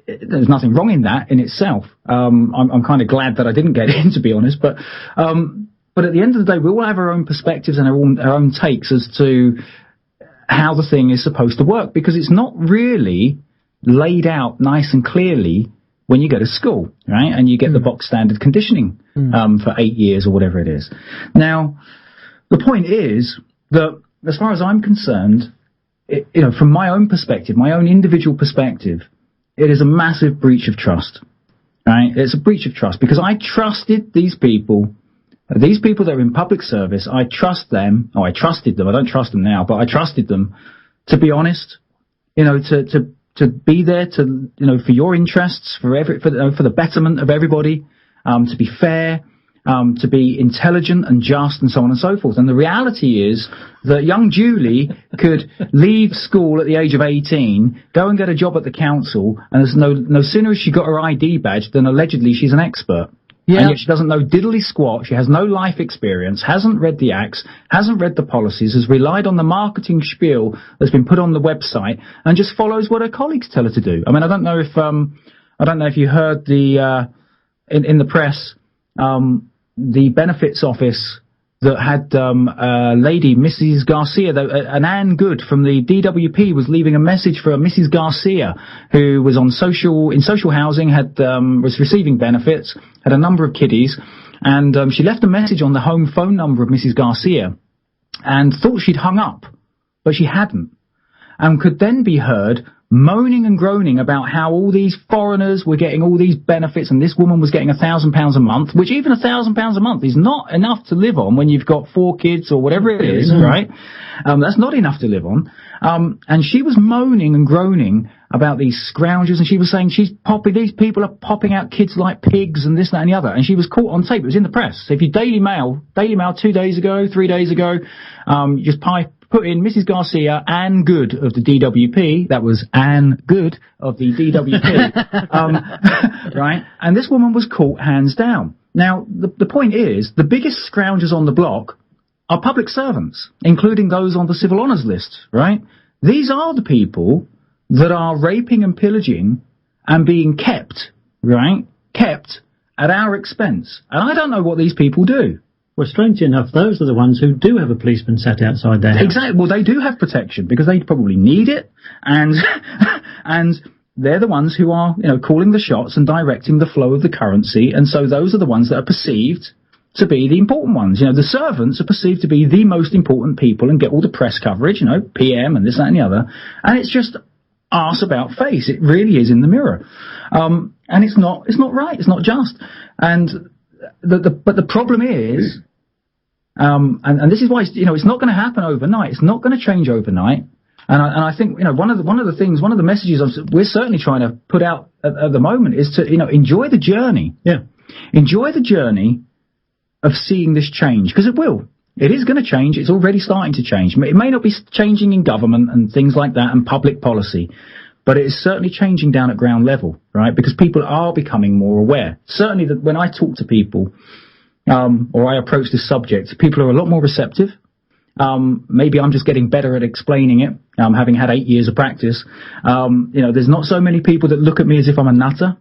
[SPEAKER 3] there's nothing wrong in that in itself. I'm kind of glad that I didn't get in, to be honest, but at the end of the day, we all have our own perspectives and our own takes as to how the thing is supposed to work, because it's not really laid out nice and clearly when you go to school, right? And you get the box standard conditioning for 8 years or whatever it is. Now, the point is that, as far as I'm concerned, from my own perspective, my own individual perspective, it is a massive breach of trust, right? It's a breach of trust, because I trusted these people. These people that are in public service, I trust them. Oh, I trusted them. I don't trust them now, but I trusted them to be honest, to be there for your interests, for the betterment of everybody, to be fair, to be intelligent and just, and so on and so forth. And the reality is that young Julie could leave school at the age of 18, go and get a job at the council, and there's no sooner has she got her ID badge than allegedly she's an expert. Yeah. And yet she doesn't know diddly squat, she has no life experience, hasn't read the acts, hasn't read the policies, has relied on the marketing spiel that's been put on the website, and just follows what her colleagues tell her to do. I mean, I don't know if you heard in the press, the benefits office that had a lady, Mrs. Garcia, an Anne Good from the DWP was leaving a message for Mrs. Garcia, who was in social housing, was receiving benefits, had a number of kiddies, and she left a message on the home phone number of Mrs. Garcia, and thought she'd hung up, but she hadn't, and could then be heard moaning and groaning about how all these foreigners were getting all these benefits, and this woman was getting £1,000 a month, which even £1,000 a month is not enough to live on when you've got 4 kids or whatever it is, right? That's not enough to live on. And she was moaning and groaning about these scroungers, and she was saying these people are popping out kids like pigs and this, that, and the other. And she was caught on tape. It was in the press. So if you Daily Mail 2 days ago, 3 days ago, you just put in Mrs. Garcia, Anne Good of the DWP. That was Anne Good of the DWP. Right? And this woman was caught hands down. Now, the point is, the biggest scroungers on the block are public servants, including those on the civil honours list, right? These are the people that are raping and pillaging and being kept, right? Kept at our expense. And I don't know what these people do.
[SPEAKER 4] Well, strangely enough, those are the ones who do have a policeman sat outside their house.
[SPEAKER 3] Exactly. Well, they do have protection because they probably need it, and they're the ones who are, calling the shots and directing the flow of the currency. And so those are the ones that are perceived to be the important ones. The servants are perceived to be the most important people and get all the press coverage, PM and this, that, and the other. And it's just arse about face. It really is in the mirror. And it's not right. It's not just. And but the problem is, and this is why, it's not going to happen overnight. It's not going to change overnight. And I think, one of the messages we're certainly trying to put out at the moment is to, enjoy the journey.
[SPEAKER 4] Yeah.
[SPEAKER 3] Enjoy the journey, of seeing this change, because it will. It is going to change. It's already starting to change. It may not be changing in government and things like that and public policy, but it is certainly changing down at ground level, right? Because people are becoming more aware. Certainly that when I talk to people, or I approach this subject, people are a lot more receptive. Maybe I'm just getting better at explaining it, having had 8 years of practice. There's not so many people that look at me as if I'm a nutter.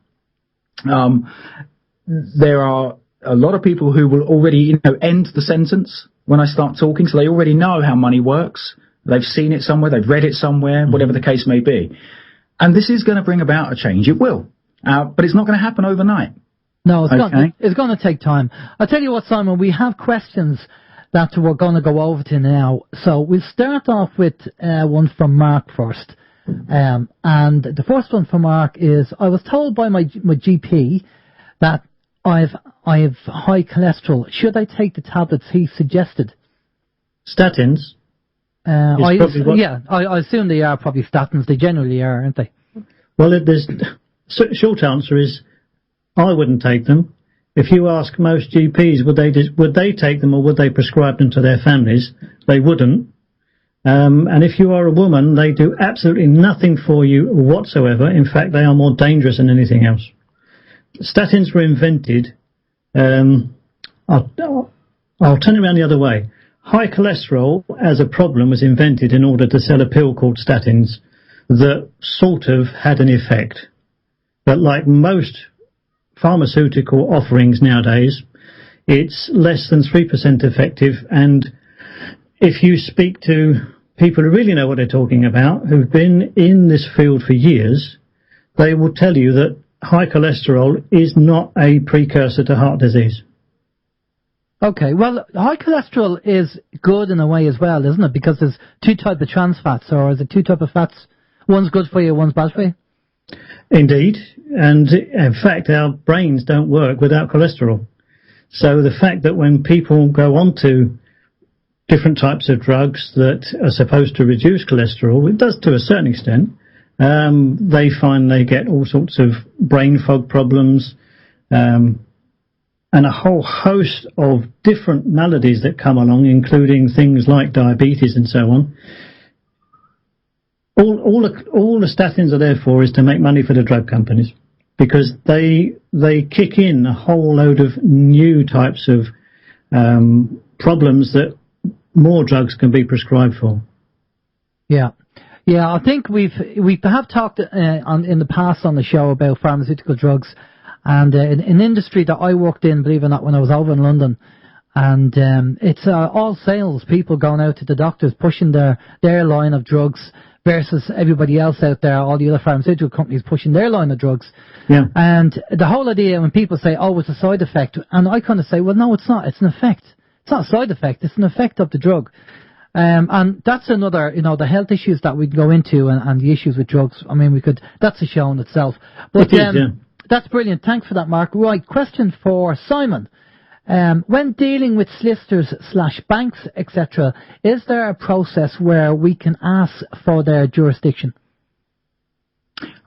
[SPEAKER 3] There are a lot of people who will already, end the sentence when I start talking, so they already know how money works. They've seen it somewhere, they've read it somewhere, whatever the case may be. And this is going to bring about a change. It will. But it's not going to happen overnight.
[SPEAKER 1] No, it's going to take time. I'll tell you what, Simon, we have questions that we're going to go over to now. So we'll start off with one from Mark first. And the first one from Mark is, I was told by my GP that I have high cholesterol. Should I take the tablets he suggested?
[SPEAKER 4] Statins?
[SPEAKER 1] I assume they are probably statins. They generally are, aren't they?
[SPEAKER 4] Well, short answer is, I wouldn't take them. If you ask most GPs, would they take them or would they prescribe them to their families? They wouldn't. And if you are a woman, they do absolutely nothing for you whatsoever. In fact, they are more dangerous than anything else. Statins were invented. I'll turn it around the other way. High cholesterol as a problem was invented in order to sell a pill called statins that sort of had an effect. But like most pharmaceutical offerings nowadays, it's less than 3% effective, and if you speak to people who really know what they're talking about, who've been in this field for years, they will tell you that high cholesterol is not a precursor to heart disease.
[SPEAKER 1] Okay, well, high cholesterol is good in a way as well, isn't it? Because there's two types of trans fats, or is it two types of fats? One's good for you, one's bad for you?
[SPEAKER 4] Indeed, and in fact our brains don't work without cholesterol. So the fact that when people go on to different types of drugs that are supposed to reduce cholesterol, it does to a certain extent, they find they get all sorts of brain fog problems, and a whole host of different maladies that come along, including things like diabetes and so on. All the statins are there for is to make money for the drug companies, because they kick in a whole load of new types of problems that more drugs can be prescribed for. Yeah,
[SPEAKER 1] I think we have talked in the past on the show about pharmaceutical drugs, and an industry that I worked in, believe it or not, when I was over in London. And it's all sales, people going out to the doctors pushing their line of drugs versus everybody else out there, all the other pharmaceutical companies pushing their line of drugs.
[SPEAKER 4] Yeah.
[SPEAKER 1] And the whole idea when people say, oh, it's a side effect, and I kind of say, well, no, it's not. It's an effect. It's not a side effect. It's an effect of the drug. And that's another, the health issues that we'd go into and the issues with drugs. I mean, that's a show in itself. But that's brilliant. Thanks for that, Mark. Right, question for Simon. When dealing with solicitors / banks, etc., is there a process where we can ask for their jurisdiction?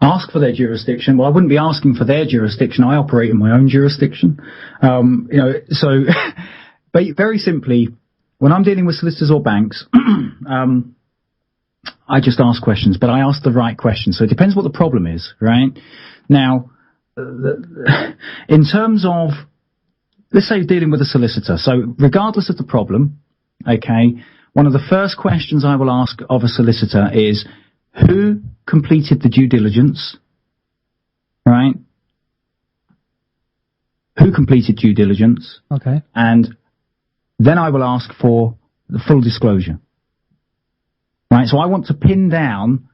[SPEAKER 3] Ask for their jurisdiction? Well, I wouldn't be asking for their jurisdiction. I operate in my own jurisdiction. So very simply, when I'm dealing with solicitors or banks, I just ask questions, but I ask the right questions. So it depends what the problem is, right? Now, in terms of, let's say you're dealing with a solicitor. So regardless of the problem, okay, one of the first questions I will ask of a solicitor is, who completed the due diligence, right? Who completed due diligence?
[SPEAKER 1] Okay.
[SPEAKER 3] And then I will ask for the full disclosure, right? So I want to pin down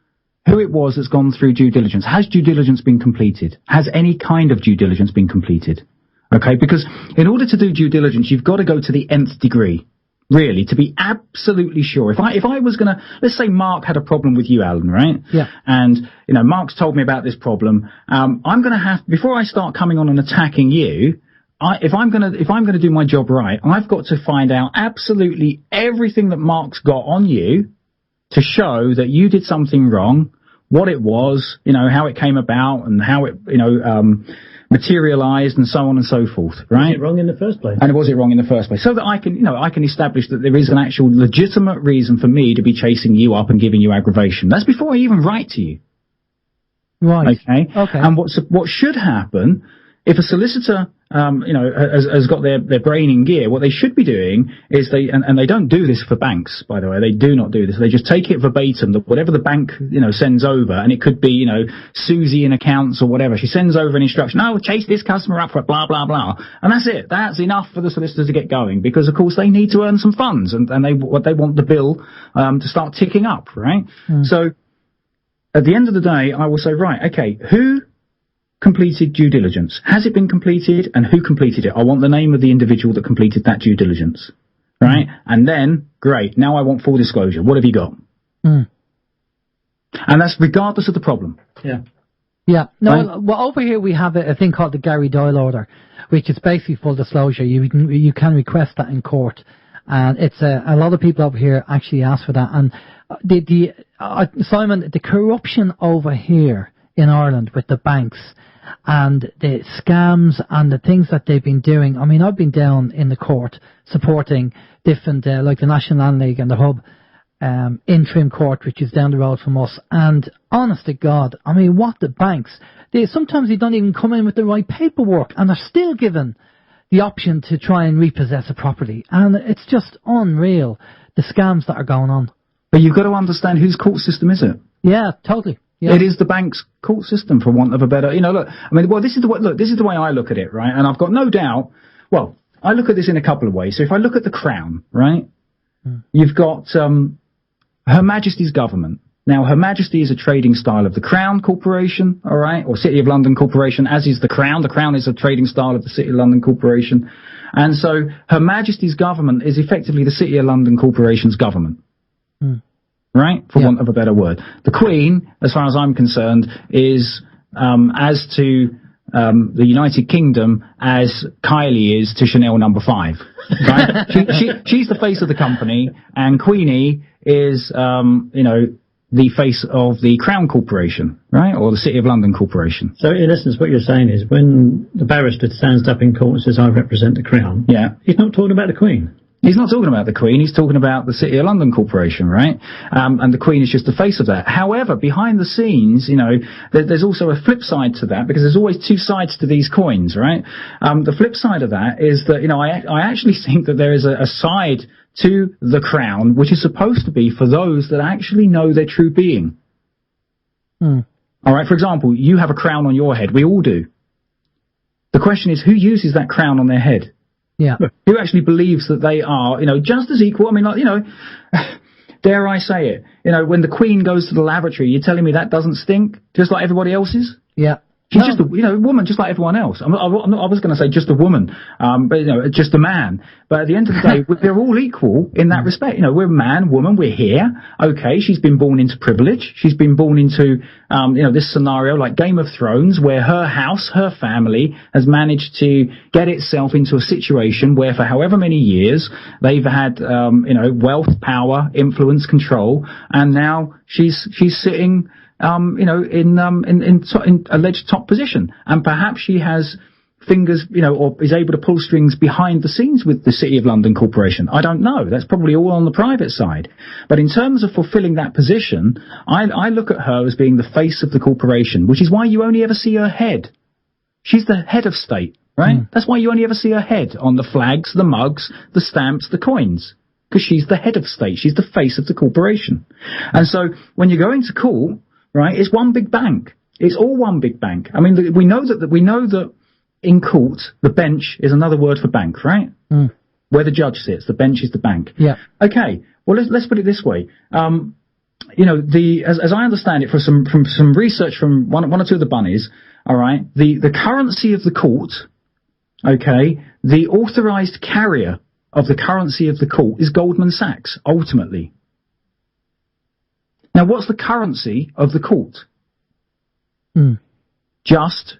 [SPEAKER 3] who it was that's gone through due diligence. Has due diligence been completed? Has any kind of due diligence been completed? Okay, because in order to do due diligence, you've got to go to the nth degree, really, to be absolutely sure. If I was going to, let's say Mark had a problem with you, Alan, right?
[SPEAKER 1] Yeah.
[SPEAKER 3] And, Mark's told me about this problem. I'm going to have, before I start coming on and attacking you, if I'm going to do my job right, I've got to find out absolutely everything that Mark's got on you to show that you did something wrong, what it was, how it came about, and how it, materialized and so on and so forth, right?
[SPEAKER 4] Was it wrong in the first place?
[SPEAKER 3] And was it wrong in the first place? So that I can establish that there is an actual legitimate reason for me to be chasing you up and giving you aggravation. That's before I even write to you.
[SPEAKER 1] Right.
[SPEAKER 3] Okay. And what should happen if a solicitor, has got their brain in gear, what they should be doing is and they don't do this for banks, by the way. They do not do this. They just take it verbatim, that whatever the bank, sends over, and it could be, Susie in accounts or whatever. She sends over an instruction. Oh, chase this customer up for blah, blah, blah. And that's it. That's enough for the solicitors to get going, because of course they need to earn some funds, and they want the bill, to start ticking up, right? So at the end of the day, I will say, right, okay, who completed due diligence? Has it been completed, and who completed it? I want the name of the individual that completed that due diligence, right? And then, great, now I want full disclosure. What have you got? And that's regardless of the problem.
[SPEAKER 1] Yeah. No, right? Well, over here we have a thing called the Gary Doyle order, which is basically full disclosure. You can request that in court, and it's a lot of people over here actually ask for that. And Simon, the corruption over here in Ireland with the banks and the scams and the things that they've been doing. I mean, I've been down in the court supporting different, like the National Land League and the Hub interim court, which is down the road from us. And honest to God, I mean, what the banks, sometimes they don't even come in with the right paperwork, and they're still given the option to try and repossess a property. And it's just unreal, the scams that are going on.
[SPEAKER 3] But you've got to understand, whose court system is it?
[SPEAKER 1] Yeah, totally. Yeah.
[SPEAKER 3] It is the bank's court system, for want of a better, this is the way I look at it, right? And I've got no doubt, I look at this in a couple of ways. So if I look at the Crown, right, you've got, Her Majesty's government. Now, Her Majesty is a trading style of the Crown Corporation, all right, or City of London Corporation, as is the Crown. The Crown is a trading style of the City of London Corporation. And so Her Majesty's government is effectively the City of London Corporation's government. Right? For want of a better word. The Queen, as far as I'm concerned, is as to the United Kingdom as Kylie is to Chanel No. 5. Right? She's the face of the company, and Queenie is, the face of the Crown Corporation, right? Or the City of London Corporation.
[SPEAKER 4] So in essence, what you're saying is, when the barrister stands up in court and says, I represent the Crown, he's not talking about the Queen.
[SPEAKER 3] He's not talking about the Queen, he's talking about the City of London Corporation, right? And the Queen is just the face of that. However, behind the scenes, there's also a flip side to that, because there's always two sides to these coins, right? The flip side of that is that, I actually think that there is a side to the Crown which is supposed to be for those that actually know their true being. All right, for example, you have a crown on your head. We all do. The question is, who uses that crown on their head?
[SPEAKER 1] Yeah.
[SPEAKER 3] Who actually believes that they are, just as equal? I mean, dare I say it? When the Queen goes to the lavatory, you're telling me that doesn't stink, just like everybody else's?
[SPEAKER 1] Yeah.
[SPEAKER 3] She's just a woman, just like everyone else. I was going to say just a woman, but just a man. But at the end of the day, we're all equal in that respect. We're man, woman, we're here. Okay, she's been born into privilege. She's been born into, this scenario like Game of Thrones, where her house, her family has managed to get itself into a situation where for however many years they've had, wealth, power, influence, control, and now she's sitting in alleged top position, and perhaps she has fingers, or is able to pull strings behind the scenes with the City of London Corporation. I don't know. That's probably all on the private side. But in terms of fulfilling that position, I look at her as being the face of the corporation, which is why you only ever see her head. She's the head of state, right? That's why you only ever see her head on the flags, the mugs, the stamps, the coins. Because she's the head of state. She's the face of the corporation. And so when you're going to court, right, it's one big bank. It's all one big bank. I mean, we know that in court, the bench is another word for bank, right? Where the judge sits, the bench is the bank.
[SPEAKER 1] Yeah.
[SPEAKER 3] Okay. Well, let's put it this way. As I understand it, from some research from one or two of the bunnies, all right, the currency of the court, okay, the authorized carrier of the currency of the court is Goldman Sachs, ultimately. Now, what's the currency of the court? Just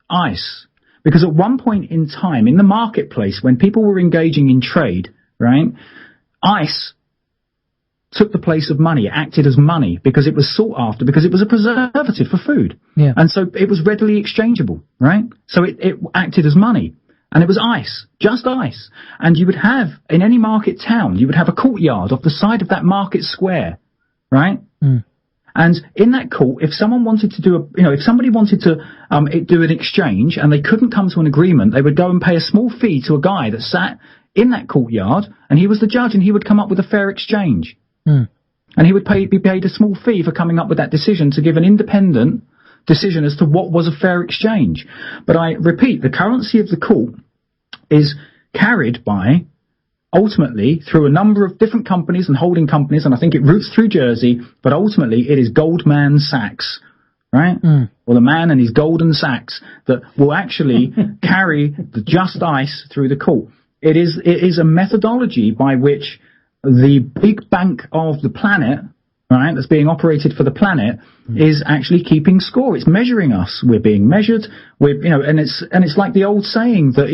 [SPEAKER 3] ice. Because at one point in time, in the marketplace, when people were engaging in trade, right, ice took the place of money. It acted as money because it was sought after, because it was a preservative for food.
[SPEAKER 1] Yeah.
[SPEAKER 3] And so it was readily exchangeable, right? So it acted as money. And it was ice, just ice. And you would have, in any market town, you would have a courtyard off the side of that market square, right? And in that court, if someone wanted to do if somebody wanted to do an exchange and they couldn't come to an agreement, they would go and pay a small fee to a guy that sat in that courtyard, and he was the judge, and he would come up with a fair exchange. And he would be paid a small fee for coming up with that decision to give an independent decision as to what was a fair exchange. But I repeat, the currency of the court is carried by, ultimately, through a number of different companies and holding companies, and I think it routes through Jersey, but ultimately it is Goldman Sachs, right? Or the man and his golden sacks that will actually carry the just ice through the court. It is a methodology by which the big bank of the planet, right, that's being operated for the planet, is actually keeping score. It's measuring us. We're being measured. And it's like the old saying that,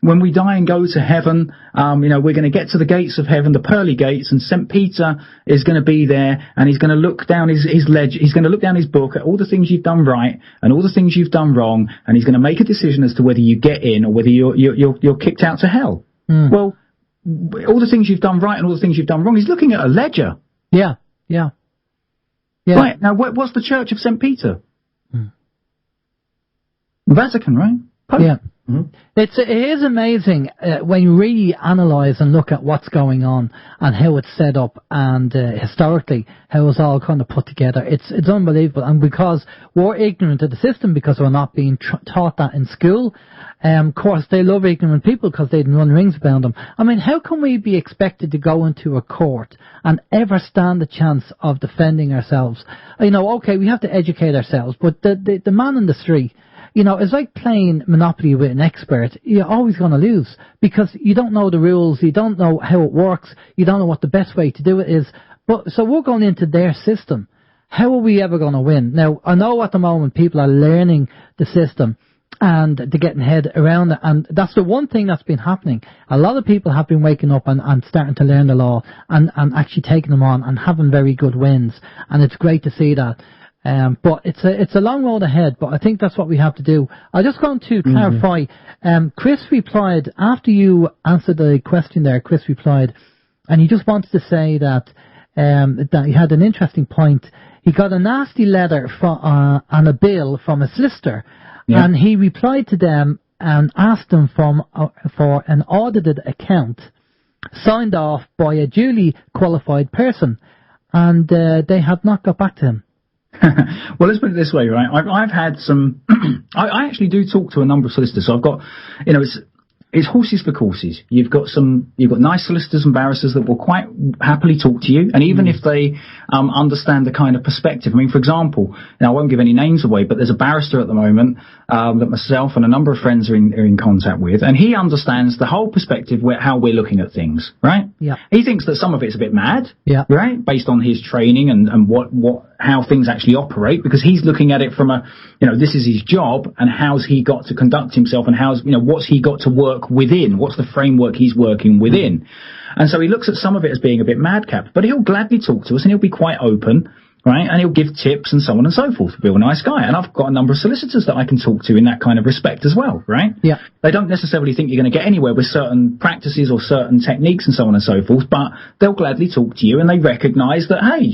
[SPEAKER 3] when we die and go to heaven, we're going to get to the gates of heaven, the pearly gates, and St. Peter is going to be there, and he's going to look down his ledger, he's going to look down his book at all the things you've done right and all the things you've done wrong, and he's going to make a decision as to whether you get in or whether you're kicked out to hell. Well, all the things you've done right and all the things you've done wrong, he's looking at a ledger.
[SPEAKER 1] Yeah.
[SPEAKER 3] Right, now what's the Church of St. Peter? Vatican, right? Pope.
[SPEAKER 1] Yeah. It is amazing when you really analyse and look at what's going on and how it's set up, and historically how it's all kind of put together. It's unbelievable, and because we're ignorant of the system, because we're not being taught that in school. Of course, they love ignorant people because they run rings around them. I mean, how can we be expected to go into a court and ever stand the chance of defending ourselves? Okay, we have to educate ourselves, but the man in the street, it's like playing Monopoly with an expert. You're always going to lose because you don't know the rules, you don't know how it works, you don't know what the best way to do it is. So we're going into their system. How are we ever going to win? Now, I know at the moment people are learning the system and they're getting head around it, and that's the one thing that's been happening. A lot of people have been waking up and starting to learn the law and actually taking them on and having very good wins, and it's great to see that. But it's a long road ahead, but I think that's what we have to do. I just want to clarify, Chris replied, after you answered the question there, Chris replied, and he just wanted to say that he had an interesting point. He got a nasty letter and a bill from a solicitor, and he replied to them and asked them for an audited account signed off by a duly qualified person, and they had not got back to him.
[SPEAKER 3] Well, let's put it this way, right? I've had some. I actually do talk to a number of solicitors. So I've got, it's horses for courses. You've got nice solicitors and barristers that will quite happily talk to you, and even if they understand the kind of perspective. I mean, for example, now I won't give any names away, but there's a barrister at the moment that myself and a number of friends are in contact with, and he understands the whole perspective how we're looking at things, right?
[SPEAKER 1] Yeah.
[SPEAKER 3] He thinks that some of it's a bit mad,
[SPEAKER 1] right,
[SPEAKER 3] based on his training and how things actually operate, because he's looking at it from this is his job, and how's he got to conduct himself, and what's he got to work within, what's the framework he's working within. And so he looks at some of it as being a bit madcap, but he'll gladly talk to us, and he'll be quite open, right? And he'll give tips and so on and so forth. Real nice guy. And I've got a number of solicitors that I can talk to in that kind of respect as well, right? Yeah. They don't necessarily think you're going to get anywhere with certain practices or certain techniques and so on and so forth, but they'll gladly talk to you, and they recognise that, hey,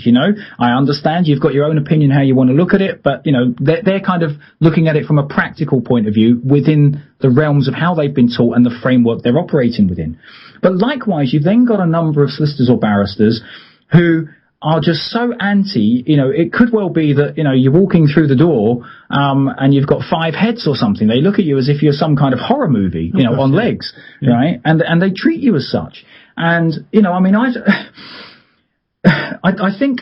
[SPEAKER 3] I understand you've got your own opinion how you want to look at it, but, they're kind of looking at it from a practical point of view within the realms of how they've been taught and the framework they're operating within. But likewise, you've then got a number of solicitors or barristers who are just so anti, it could well be that, you're walking through the door, and you've got 5 heads or something. They look at you as if you're some kind of horror movie, on legs, right? And they treat you as such. And, I think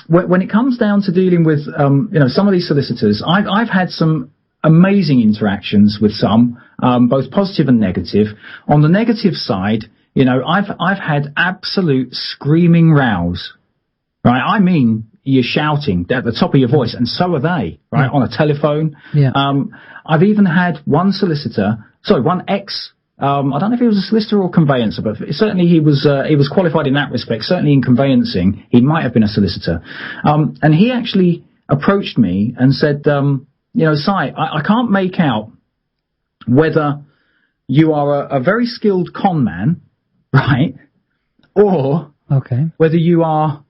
[SPEAKER 3] when it comes down to dealing with, some of these solicitors, I've had some amazing interactions with some, both positive and negative. On the negative side, I've had absolute screaming rows, right? I mean, you're shouting at the top of your voice, and so are they, right? On a telephone. Yeah. I've even had one I don't know if he was a solicitor or conveyancer, but certainly he was qualified in that respect. Certainly in conveyancing, he might have been a solicitor. And he actually approached me and said, Si, I can't make out whether you are a very skilled con man, right, or whether you are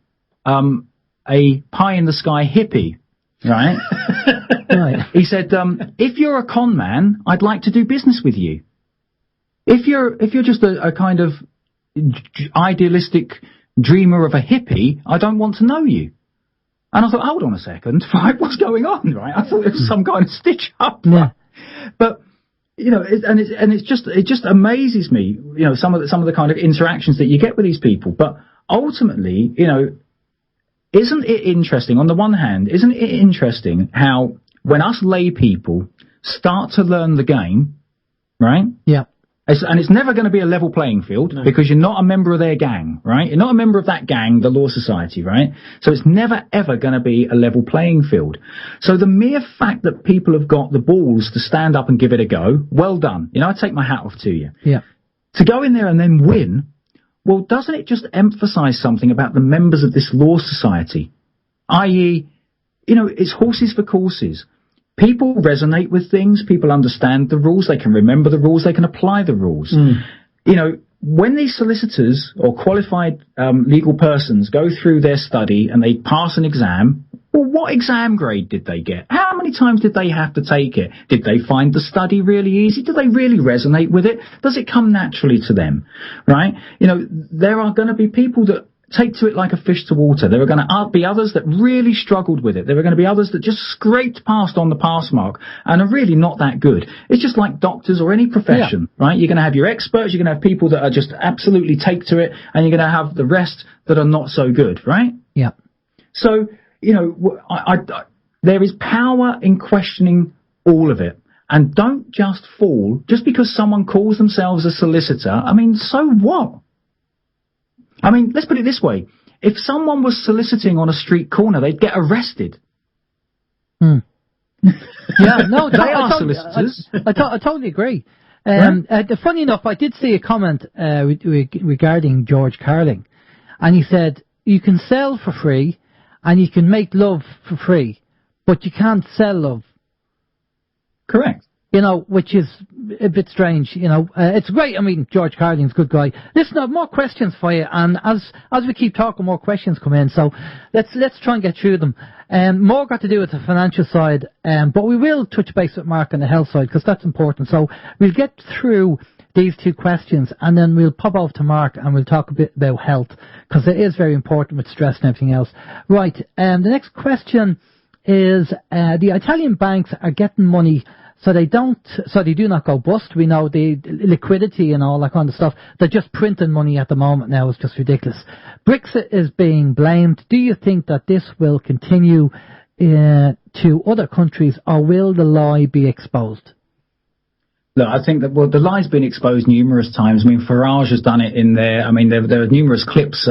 [SPEAKER 3] a pie-in-the-sky hippie, right? Right. He said, if you're a con man, I'd like to do business with you. If you're just a kind of idealistic dreamer of a hippie, I don't want to know you. And I thought, hold on a second, right? What's going on, right? I thought it was some kind of stitch up, right? But it just amazes me, some of the kind of interactions that you get with these people. But ultimately, isn't it interesting? On the one hand, isn't it interesting how when us lay people start to learn the game, right? Yeah. And it's never going to be a level playing field because you're not a member of their gang, right? You're not a member of that gang, the Law Society, right? So it's never, ever going to be a level playing field. So the mere fact that people have got the balls to stand up and give it a go, well done. I take my hat off to you. Yeah. To go in there and then win, well, doesn't it just emphasize something about the members of this Law Society? I.e., it's horses for courses. People resonate with things. People understand the rules. They can remember the rules. They can apply the rules. When these solicitors or qualified legal persons go through their study and they pass an exam, well, what exam grade did they get? How many times did they have to take it? Did they find the study really easy? Did they really resonate with it? Does it come naturally to them? Right? There are going to be people that take to it like a fish to water. There are going to be others that really struggled with it. There are going to be others that just scraped past on the pass mark and are really not that good. It's just like doctors or any profession, right? You're going to have your experts, you're going to have people that are just absolutely take to it, and you're going to have the rest that are not so good, right? Yeah. So, there is power in questioning all of it. And don't just fall, just because someone calls themselves a solicitor, so what? Let's put it this way. If someone was soliciting on a street corner, they'd get arrested. Yeah, no, they are solicitors.
[SPEAKER 1] I totally agree. Funny enough, I did see a comment regarding George Carling, and he said, you can sell for free, and you can make love for free, but you can't sell love.
[SPEAKER 3] Correct.
[SPEAKER 1] Which is a bit strange, it's great. George Carling's a good guy. Listen, I have more questions for you, and as we keep talking, more questions come in, so let's try and get through them. More got to do with the financial side, but we will touch base with Mark on the health side, because that's important. So we'll get through these two questions, and then we'll pop off to Mark, and we'll talk a bit about health, because it is very important with stress and everything else. Right, the next question is, the Italian banks are getting money so they do not go bust. We know the liquidity and all that kind of stuff. They're just printing money at the moment now. It's just ridiculous. Brexit is being blamed. Do you think that this will continue to other countries, or will the lie be exposed?
[SPEAKER 3] Look, I think that the lie's been exposed numerous times. Farage has done it in there. There are numerous clips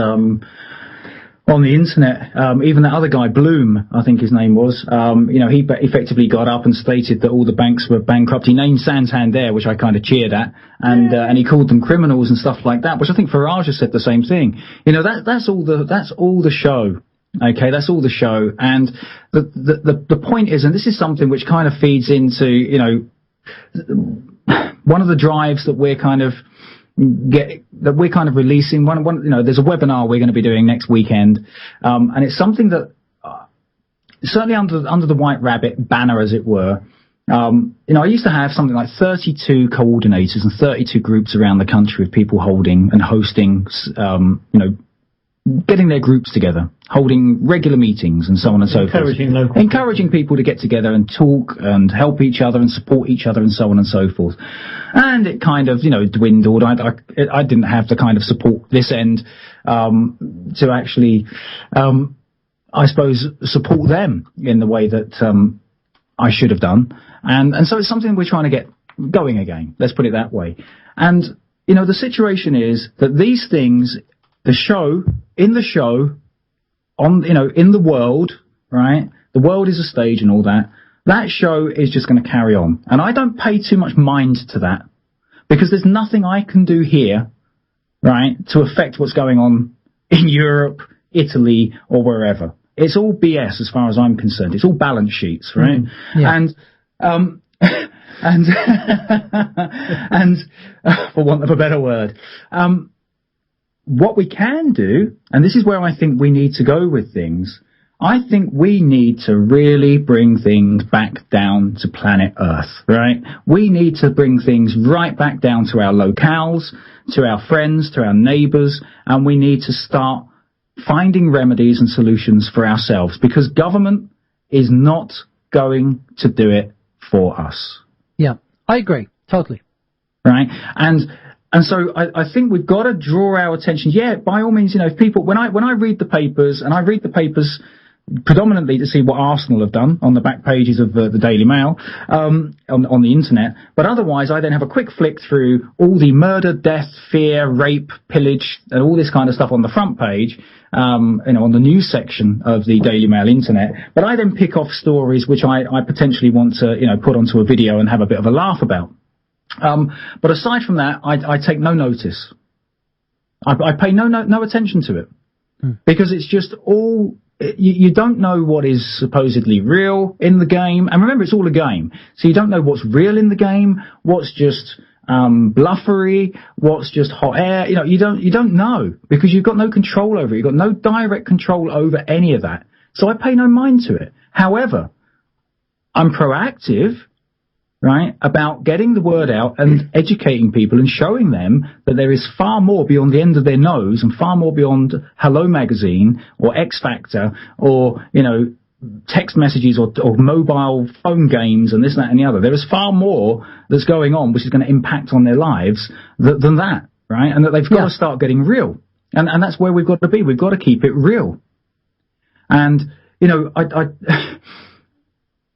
[SPEAKER 3] on the internet. Even that other guy, Bloom, I think his name was, he effectively got up and stated that all the banks were bankrupt. He named Santander, which I kind of cheered at, and he called them criminals and stuff like that, which I think Farage has said the same thing. That's all the show. Okay, that's all the show. And the point is, and this is something which kind of feeds into, one of the drives that we're kind of releasing. There's a webinar we're going to be doing next weekend, and it's something that certainly under the White Rabbit banner, as it were. I used to have something like 32 coordinators and 32 groups around the country of people holding and hosting, getting their groups together, holding regular meetings and so on and so forth. Encouraging people to get together and talk and help each other and support each other and so on and so forth. And it kind of, dwindled. I didn't have the kind of support this end to actually, I suppose, support them in the way that I should have done. And so it's something we're trying to get going again. Let's put it that way. And, the situation is that these things, in the world, right? The world is a stage and all that. That show is just going to carry on. And I don't pay too much mind to that. because there's nothing I can do here, right, to affect what's going on in Europe, Italy, or wherever. It's all BS as far as I'm concerned. It's all balance sheets, right?
[SPEAKER 1] Yeah.
[SPEAKER 3] And for want of a better word, what we can do, and this is where I think we need to go with things, I think we need to really bring things back down to planet Earth, right? We need to bring things right back down to our locales, to our friends, to our neighbours, and we need to start finding remedies and solutions for ourselves, because government is not going to do it for us.
[SPEAKER 1] Yeah, I agree, totally.
[SPEAKER 3] Right? And so I think we've got to draw our attention. Yeah, by all means, if people, when I read the papers, and I read the papers predominantly to see what Arsenal have done on the back pages of the Daily Mail, on the internet, but otherwise I then have a quick flick through all the murder, death, fear, rape, pillage, and all this kind of stuff on the front page, on the news section of the Daily Mail internet. But I then pick off stories which I potentially want to, put onto a video and have a bit of a laugh about. But aside from that, I take no notice. I pay no attention to it, because it's just all. You don't know what is supposedly real in the game, and remember, it's all a game. So you don't know what's real in the game, what's just bluffery, what's just hot air. You don't know, because you've got no control over it. You've got no direct control over any of that. So I pay no mind to it. However, I'm proactive, right, about getting the word out and educating people and showing them that there is far more beyond the end of their nose, and far more beyond Hello Magazine or X Factor or, text messages or mobile phone games and this, that and the other. There is far more that's going on which is going to impact on their lives than that, right? And that they've got to start getting real. And that's where we've got to be. We've got to keep it real. And,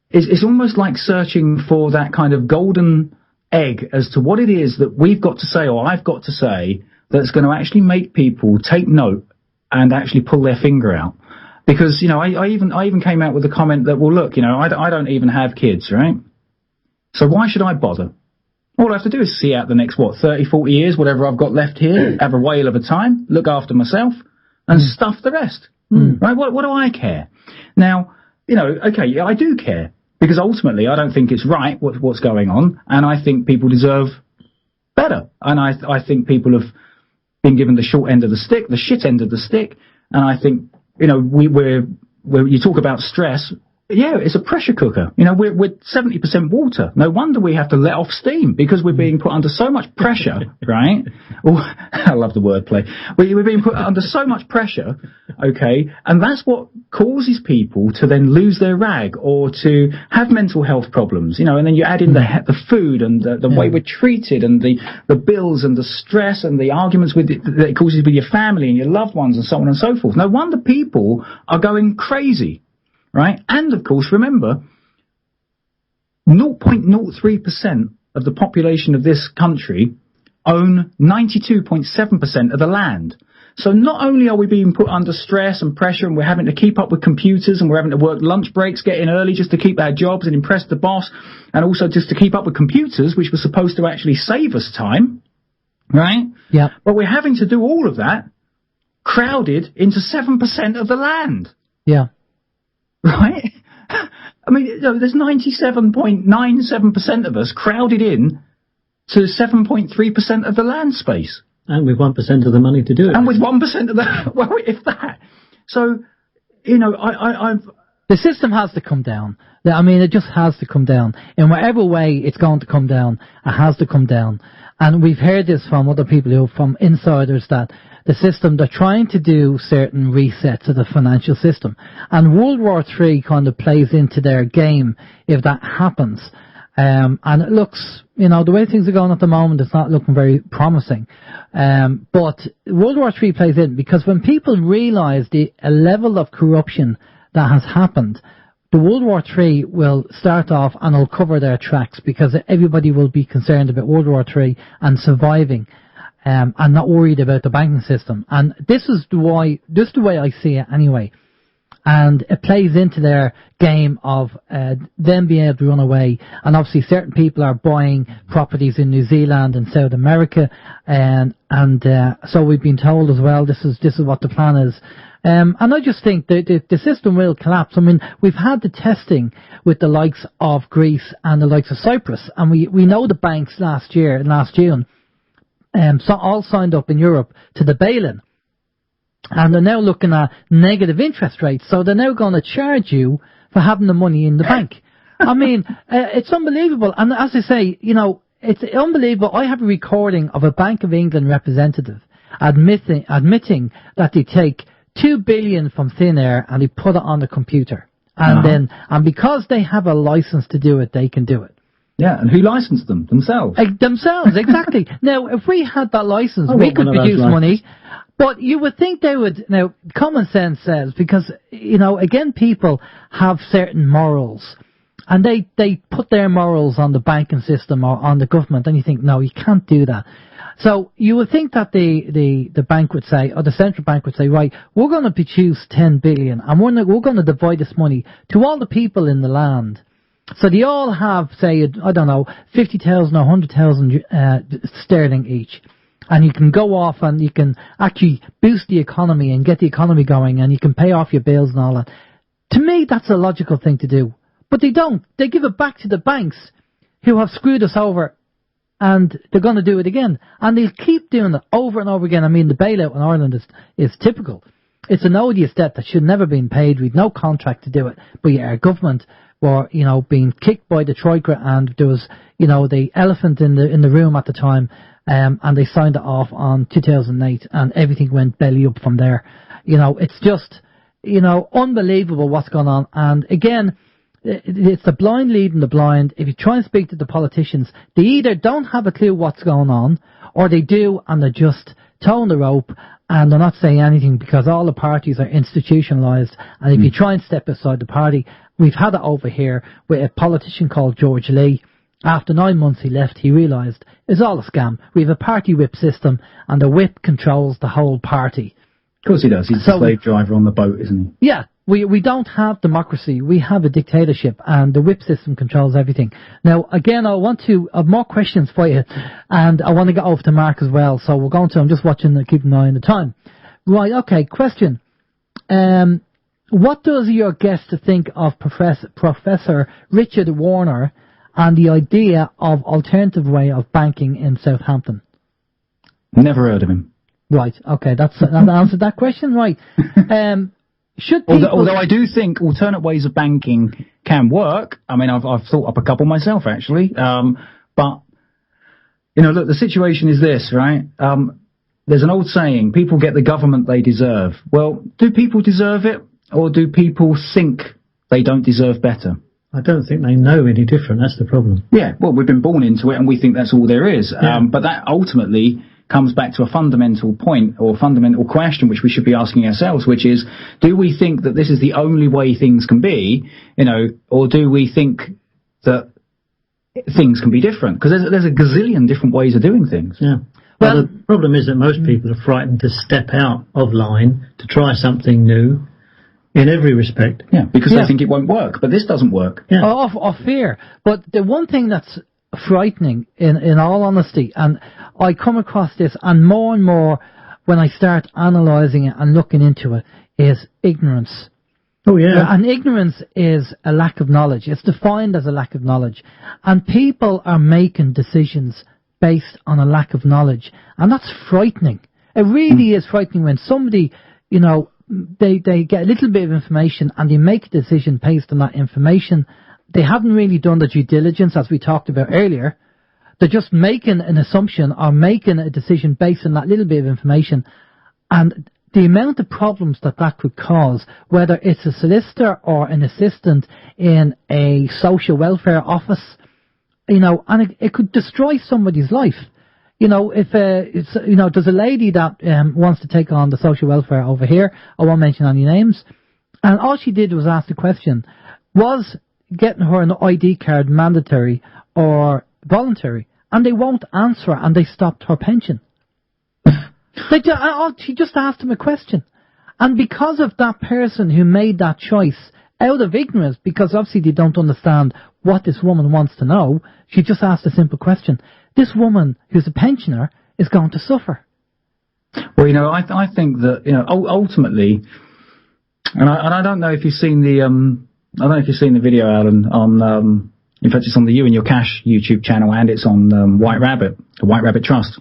[SPEAKER 3] it's almost like searching for that kind of golden egg as to what it is that we've got to say, or I've got to say, that's going to actually make people take note and actually pull their finger out. Because, I even came out with a comment that, well, look, I don't even have kids, right? So why should I bother? All I have to do is see out the next, 30, 40 years, whatever I've got left here, have a whale of a time, look after myself, and stuff the rest. Right? What do I care? Now, okay, I do care. Because ultimately, I don't think it's right what's going on, and I think people deserve better. And I think people have been given the short end of the stick, the shit end of the stick. And I think, we're you talk about stress. Yeah, it's a pressure cooker. We're 70% water. No wonder we have to let off steam, because we're being put under so much pressure, right? Oh, I love the wordplay. We're being put under so much pressure, okay? And that's what causes people to then lose their rag, or to have mental health problems, and then you add in the food and the way we're treated, and the bills and the stress and the arguments that it causes with your family and your loved ones and so on and so forth. No wonder people are going crazy. Right? And, of course, remember, 0.03% of the population of this country own 92.7% of the land. So not only are we being put under stress and pressure, and we're having to keep up with computers, and we're having to work lunch breaks, get in early just to keep our jobs and impress the boss, and also just to keep up with computers, which were supposed to actually save us time, right? Yeah. But we're having to do all of that crowded into 7% of the land.
[SPEAKER 1] Yeah.
[SPEAKER 3] Right? I mean, there's 97.97% of us crowded in to 7.3% of the land space.
[SPEAKER 4] And with 1% of the money to do it.
[SPEAKER 3] And with 1% of the, well, if that. So, I've...
[SPEAKER 1] The system has to come down. I mean, it just has to come down. In whatever way it's going to come down, it has to come down. And we've heard this from other people, from insiders, that the system, they're trying to do certain resets of the financial system. And World War III kind of plays into their game if that happens. And it looks, the way things are going at the moment, it's not looking very promising. But World War III plays in, because when people realise the level of corruption that has happened, the World War III will start off and it'll cover their tracks, because everybody will be concerned about World War III and surviving. And not worried about the banking system. And this is the way I see it anyway. And it plays into their game of them being able to run away. And obviously certain people are buying properties in New Zealand and South America. And so we've been told as well, this is what the plan is. And I just think the system will collapse. I mean, we've had the testing with the likes of Greece and the likes of Cyprus. And we know the banks last June, so all signed up in Europe to the bail-in. And they're now looking at negative interest rates. So they're now going to charge you for having the money in the bank. I mean, it's unbelievable. And as I say, it's unbelievable. I have a recording of a Bank of England representative admitting that they take 2 billion from thin air and they put it on the computer. And and because they have a license to do it, they can do it.
[SPEAKER 3] Yeah, and who licensed them? Themselves.
[SPEAKER 1] Themselves, exactly. Now, if we had that license, we could produce money. But you would think they would, now, common sense says, because, again, people have certain morals, and they put their morals on the banking system or on the government, and you think, no, you can't do that. So you would think that the bank would say, or the central bank would say, right, we're going to produce 10 billion, and we're going to divide this money to all the people in the land. So they all have, say, 50,000 or 100,000 sterling each. And you can go off and you can actually boost the economy and get the economy going, and you can pay off your bills and all that. To me, that's a logical thing to do. But they don't. They give it back to the banks who have screwed us over, and they're going to do it again. And they'll keep doing it over and over again. I mean, the bailout in Ireland is typical. It's an odious debt that should never have been paid. We'd no contract to do it. But our government were, being kicked by the Troika, and there was, the elephant in the room at the time. And they signed it off on 2008, and everything went belly up from there. It's just, unbelievable what's going on. And again, it's the blind leading the blind. If you try and speak to the politicians, they either don't have a clue what's going on, or they do, and they're just towing the rope, and they're not saying anything because all the parties are institutionalised. And if you try and step aside the party, we've had it over here with a politician called George Lee. After 9 months he left, he realised it's all a scam. We have a party whip system, and the whip controls the whole party.
[SPEAKER 3] Of course he does. He's the slave driver on the boat, isn't he?
[SPEAKER 1] Yeah. We don't have democracy. We have a dictatorship, and the whip system controls everything. Now, again, I have more questions for you, and I want to get over to Mark as well. So I'm just watching, keeping an eye on the time. Right, okay, question. What does your guest think of Professor Richard Warner and the idea of alternative way of banking in Southampton?
[SPEAKER 3] Never heard of him.
[SPEAKER 1] Right, okay, that answered that question, right. Should people...
[SPEAKER 3] Although I do think alternate ways of banking can work. I mean, I've thought up a couple myself, actually. But, look, the situation is this, right? There's an old saying, people get the government they deserve. Well, do people deserve it, or do people think they don't deserve better?
[SPEAKER 4] I don't think they know any different. That's the problem.
[SPEAKER 3] Yeah, well, we've been born into it, and we think that's all there is.
[SPEAKER 4] Yeah.
[SPEAKER 3] But that ultimately comes back to a fundamental point or fundamental question which we should be asking ourselves, which is, do we think that this is the only way things can be, or do we think that things can be different? Because there's a gazillion different ways of doing things.
[SPEAKER 4] Yeah. Well, the problem is that most people are frightened to step out of line, to try something new. In every respect.
[SPEAKER 3] Yeah, because they think it won't work, but this doesn't work.
[SPEAKER 1] Yeah. Of fear. But the one thing that's frightening, in all honesty, and I come across this, and more when I start analysing it and looking into it, is ignorance.
[SPEAKER 4] Oh, yeah.
[SPEAKER 1] And ignorance is a lack of knowledge. It's defined as a lack of knowledge. And people are making decisions based on a lack of knowledge. And that's frightening. It really is frightening when somebody, they get a little bit of information and they make a decision based on that information. They haven't really done the due diligence, as we talked about earlier. They're just making an assumption or making a decision based on that little bit of information. And the amount of problems that could cause, whether it's a solicitor or an assistant in a social welfare office, and it could destroy somebody's life. If there's a lady that wants to take on the social welfare over here, I won't mention any names, and all she did was ask the question, was getting her an ID card mandatory or voluntary? And they won't answer her, and they stopped her pension. She just asked him a question. And because of that person who made that choice out of ignorance, because obviously they don't understand what this woman wants to know, she just asked a simple question. This woman, who's a pensioner, is going to suffer.
[SPEAKER 3] Well, I think that, ultimately, and I don't know if you've seen the video, Alan, on, in fact, it's on the You and Your Cash YouTube channel, and it's on White Rabbit, the White Rabbit Trust.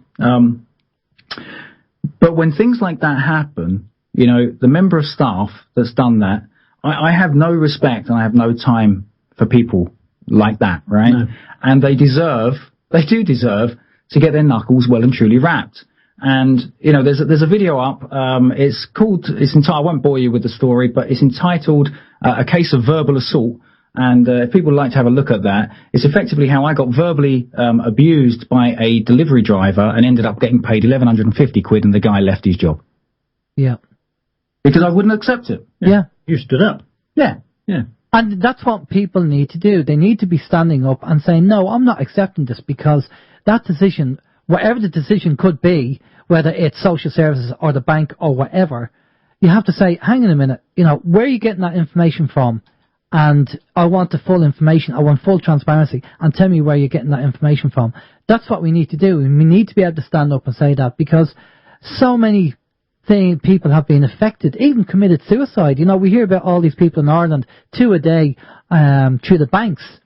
[SPEAKER 3] But when things like that happen, the member of staff that's done that, I have no respect and I have no time for people like that, right? No. And they do deserve to get their knuckles well and truly wrapped. And, there's a video up, it's entitled, I won't bore you with the story, but it's entitled, A Case of Verbal Assault. And if people would like to have a look at that, it's effectively how I got verbally abused by a delivery driver and ended up getting paid 1,150 quid and the guy left his job.
[SPEAKER 1] Yeah.
[SPEAKER 3] Because I wouldn't accept it.
[SPEAKER 1] Yeah.
[SPEAKER 4] You stood up.
[SPEAKER 3] Yeah.
[SPEAKER 4] Yeah.
[SPEAKER 1] And that's what people need to do. They need to be standing up and saying, no, I'm not accepting this, because that decision, whatever the decision could be, whether it's social services or the bank or whatever, you have to say, hang on a minute, where are you getting that information from? And I want the full information. I want full transparency, and tell me where you're getting that information from. That's what we need to do. We need to be able to stand up and say that, because so many people have been affected, even committed suicide. We hear about all these people in Ireland, 2 a day, through the banks.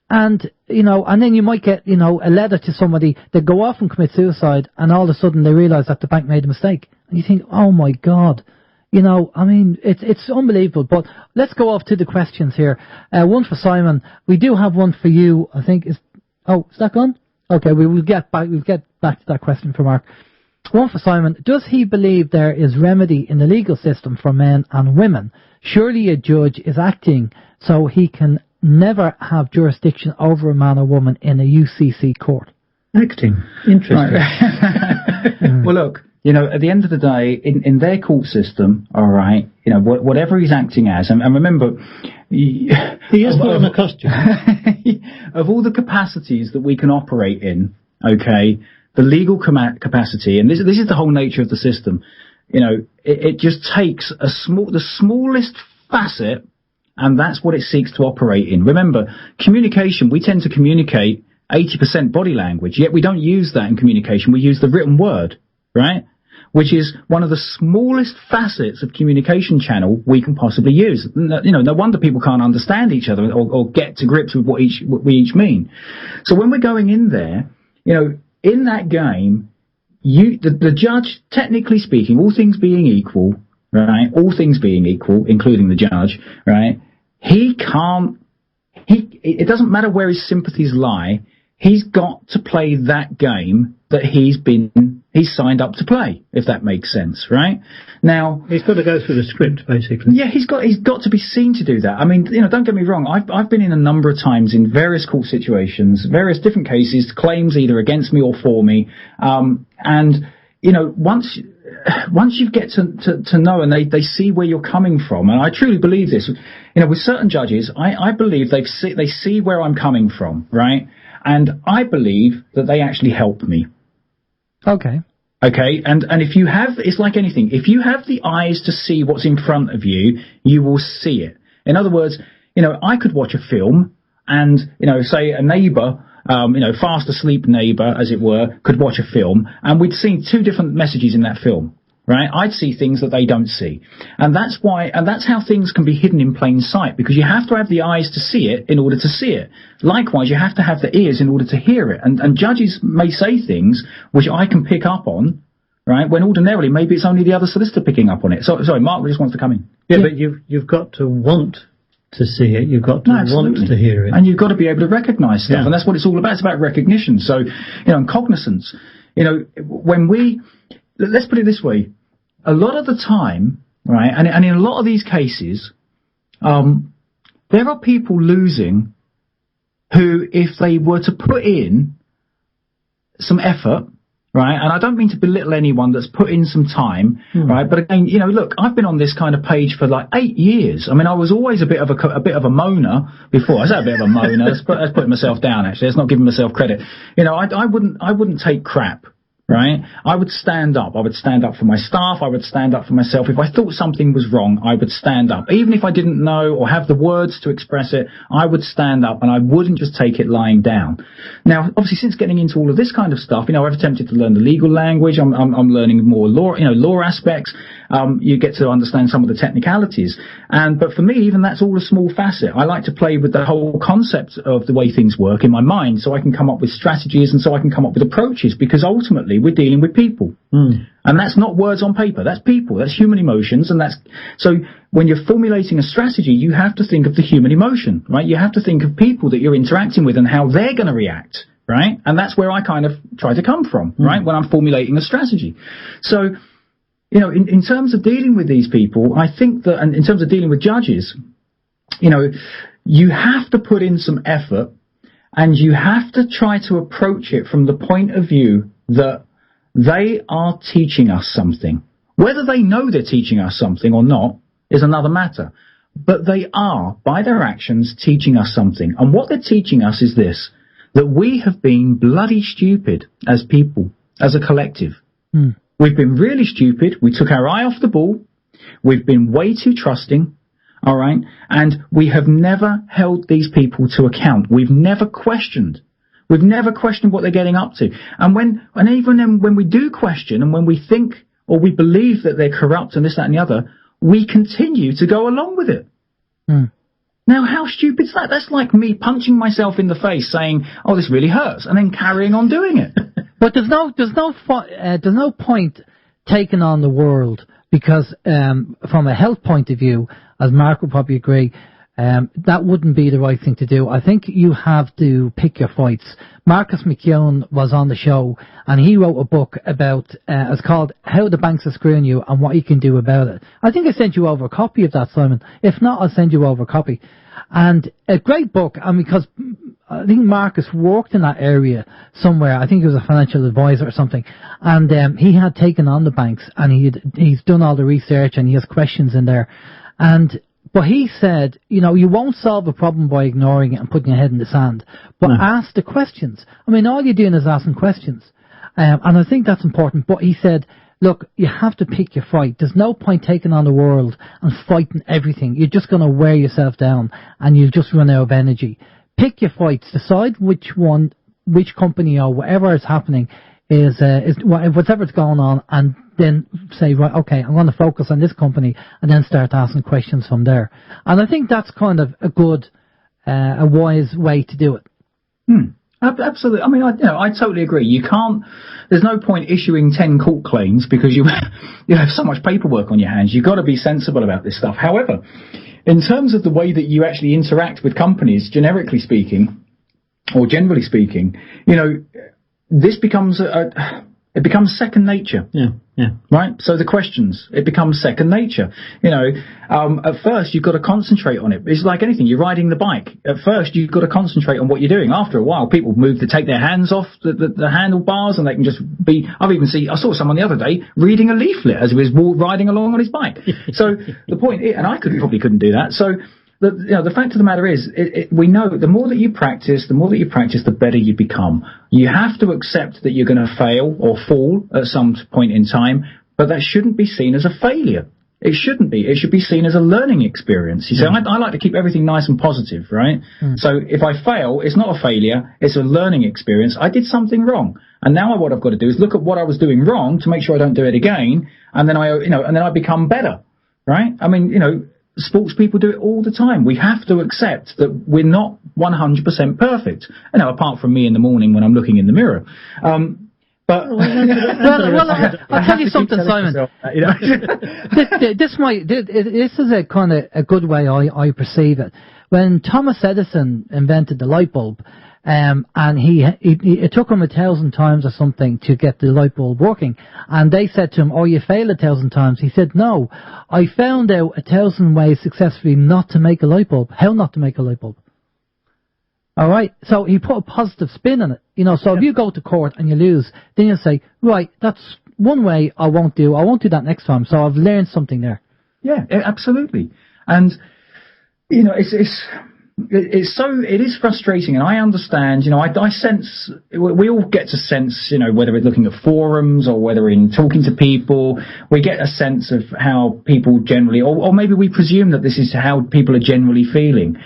[SPEAKER 1] And, and then you might get, a letter to somebody, they go off and commit suicide, and all of a sudden they realise that the bank made a mistake. And you think, oh my God. It's unbelievable. But let's go off to the questions here. One for Simon. We do have one for you, I think. Is that gone? Okay, we'll get back to that question for Mark. One for Simon. Does he believe there is remedy in the legal system for men and women? Surely a judge is acting so he can never have jurisdiction over a man or woman in a UCC court.
[SPEAKER 4] Acting. Interesting.
[SPEAKER 3] Right. Well, look, at the end of the day, in their court system, all right, whatever he's acting as, and remember,
[SPEAKER 4] he has put on a costume.
[SPEAKER 3] Of all the capacities that we can operate in, okay, the legal capacity, and this is the whole nature of the system, it just takes the smallest facet, and that's what it seeks to operate in. Remember, communication, we tend to communicate 80% body language, yet we don't use that in communication. We use the written word, right? Which is one of the smallest facets of communication channel we can possibly use. No wonder people can't understand each other or get to grips with what we each mean. So when we're going in there, in that game, the judge, technically speaking, all things being equal, right? All things being equal, including the judge, right? It doesn't matter where his sympathies lie. He's got to play that game that he's signed up to play, if that makes sense, right? Now,
[SPEAKER 4] he's got to go through the script, basically.
[SPEAKER 3] Yeah, he's got to be seen to do that. I mean, don't get me wrong. I've been in a number of times in various court situations, various different cases, claims either against me or for me, and once you get to know and they see where you're coming from, and I truly believe this, with certain judges, I believe they see where I'm coming from, right? And I believe that they actually help me.
[SPEAKER 1] Okay.
[SPEAKER 3] Okay, and if you have, it's like anything, if you have the eyes to see what's in front of you, you will see it. In other words, I could watch a film and, say a neighbour, fast asleep neighbour, as it were, could watch a film, and we'd see 2 different messages in that film. Right, I'd see things that they don't see, and that's how things can be hidden in plain sight, because you have to have the eyes to see it in order to see it. Likewise, you have to have the ears in order to hear it, and judges may say things which I can pick up on, right, when ordinarily maybe it's only the other solicitor picking up on it. So, sorry, Mark just wants to come in.
[SPEAKER 4] Yeah, but you've got to want to see it, you've got to want to hear it.
[SPEAKER 3] And you've got to be able to recognise stuff, and that's what it's all about. It's about recognition. So, and cognizance. Let's put it this way. A lot of the time, right, and in a lot of these cases, there are people losing who, if they were to put in some effort, right, and I don't mean to belittle anyone that's put in some time, right, but again, look, I've been on this kind of page for like 8 years. I mean, I was always a bit of a moaner before. I say a bit of a moaner. That's putting myself down, actually. That's not giving myself credit. I wouldn't take crap. right? I would stand up. I would stand up for my staff. I would stand up for myself. If I thought something was wrong, I would stand up. Even if I didn't know or have the words to express it, I would stand up and I wouldn't just take it lying down. Now, obviously, since getting into all of this kind of stuff, I've attempted to learn the legal language. I'm learning more law, law aspects. You get to understand some of the technicalities. But for me, even that's all a small facet. I like to play with the whole concept of the way things work in my mind so I can come up with strategies and so I can come up with approaches, because ultimately we're dealing with people. And that's not words on paper. That's people. That's human emotions. And so when you're formulating a strategy, you have to think of the human emotion, right? You have to think of people that you're interacting with and how they're going to react, right? And that's where I kind of try to come from, right? When I'm formulating a strategy. So, in terms of dealing with these people, I think that, and in terms of dealing with judges, you have to put in some effort and you have to try to approach it from the point of view that they are teaching us something. Whether they know they're teaching us something or not is another matter. But they are, by their actions, teaching us something. And what they're teaching us is this, that we have been bloody stupid as people, as a collective. We've been really stupid. We took our eye off the ball. We've been way too trusting. All right. And we have never held these people to account. We've never questioned. We've never questioned what they're getting up to. And even then, when we do question and when we think or we believe that they're corrupt and this, that, and the other, we continue to go along with it. Now, how stupid is that? That's like me punching myself in the face saying, oh, this really hurts, and then carrying on doing it.
[SPEAKER 1] But there's no point taking on the world, because from a health point of view, as Mark will probably agree, that wouldn't be the right thing to do. I think you have to pick your fights. Marcus McKeown was on the show, and he wrote a book about, it's called How the Banks Are Screwing You and What You Can Do About It. I think I sent you over a copy of that, Simon. If not, I'll send you over a copy. And a great book, and because I think Marcus worked in that area somewhere. I think he was a financial advisor or something. And he had taken on the banks, and he's done all the research, and he has questions in there. But he said, you won't solve a problem by ignoring it and putting your head in the sand, but ask the questions. I mean, all you're doing is asking questions. And I think that's important. But he said, look, you have to pick your fight. There's no point taking on the world and fighting everything. You're just going to wear yourself down and you'll just run out of energy. Pick your fights. Decide which company or whatever is happening is whatever's going on, and then say, right, okay, I'm going to focus on this company, and then start asking questions from there. And I think that's kind of a good, a wise way to do it.
[SPEAKER 3] Absolutely. I mean, I totally agree. There's no point issuing 10 court claims because you have so much paperwork on your hands. You've got to be sensible about this stuff. However, in terms of the way that you actually interact with companies, generically speaking, or generally speaking, this becomes it becomes second nature. Yeah. Right? So the questions, it becomes second nature. At first you've got to concentrate on it. It's like anything. You're riding the bike. At first you've got to concentrate on what you're doing. After a while, people move to take their hands off the handlebars, and they can just be. I saw someone the other day reading a leaflet as he was riding along on his bike. So the point is, and I probably couldn't do that. So the fact of the matter is, we know the more that you practice, the better you become. You have to accept that you're going to fail or fall at some point in time, but that shouldn't be seen as a failure. It shouldn't be. It should be seen as a learning experience. You see, I like to keep everything nice and positive, right? So if I fail, it's not a failure. It's a learning experience. I did something wrong. And now what I've got to do is look at what I was doing wrong to make sure I don't do it again. And then I become better, right? I mean, sports people do it all the time. We have to accept that we're not 100% perfect. Apart from me in the morning when I'm looking in the mirror. But
[SPEAKER 1] I'll tell you something, Simon. This is a kind of a good way I perceive it. When Thomas Edison invented the light bulb, and it took him 1,000 times or something to get the light bulb working, and they said to him, "Oh, you failed 1,000 times." He said, "No, I found out 1,000 ways successfully not to make a light bulb. How not to make a light bulb." All right, so he put a positive spin on it. So if you go to court and you lose, then you say, right, that's one way I won't do that next time. So I've learned something there.
[SPEAKER 3] Yeah, absolutely. And it's it is frustrating, and I understand, I sense, we all get to sense, whether we're looking at forums or whether we're in talking to people, we get a sense of how people generally, or maybe we presume that this is how people are generally feeling.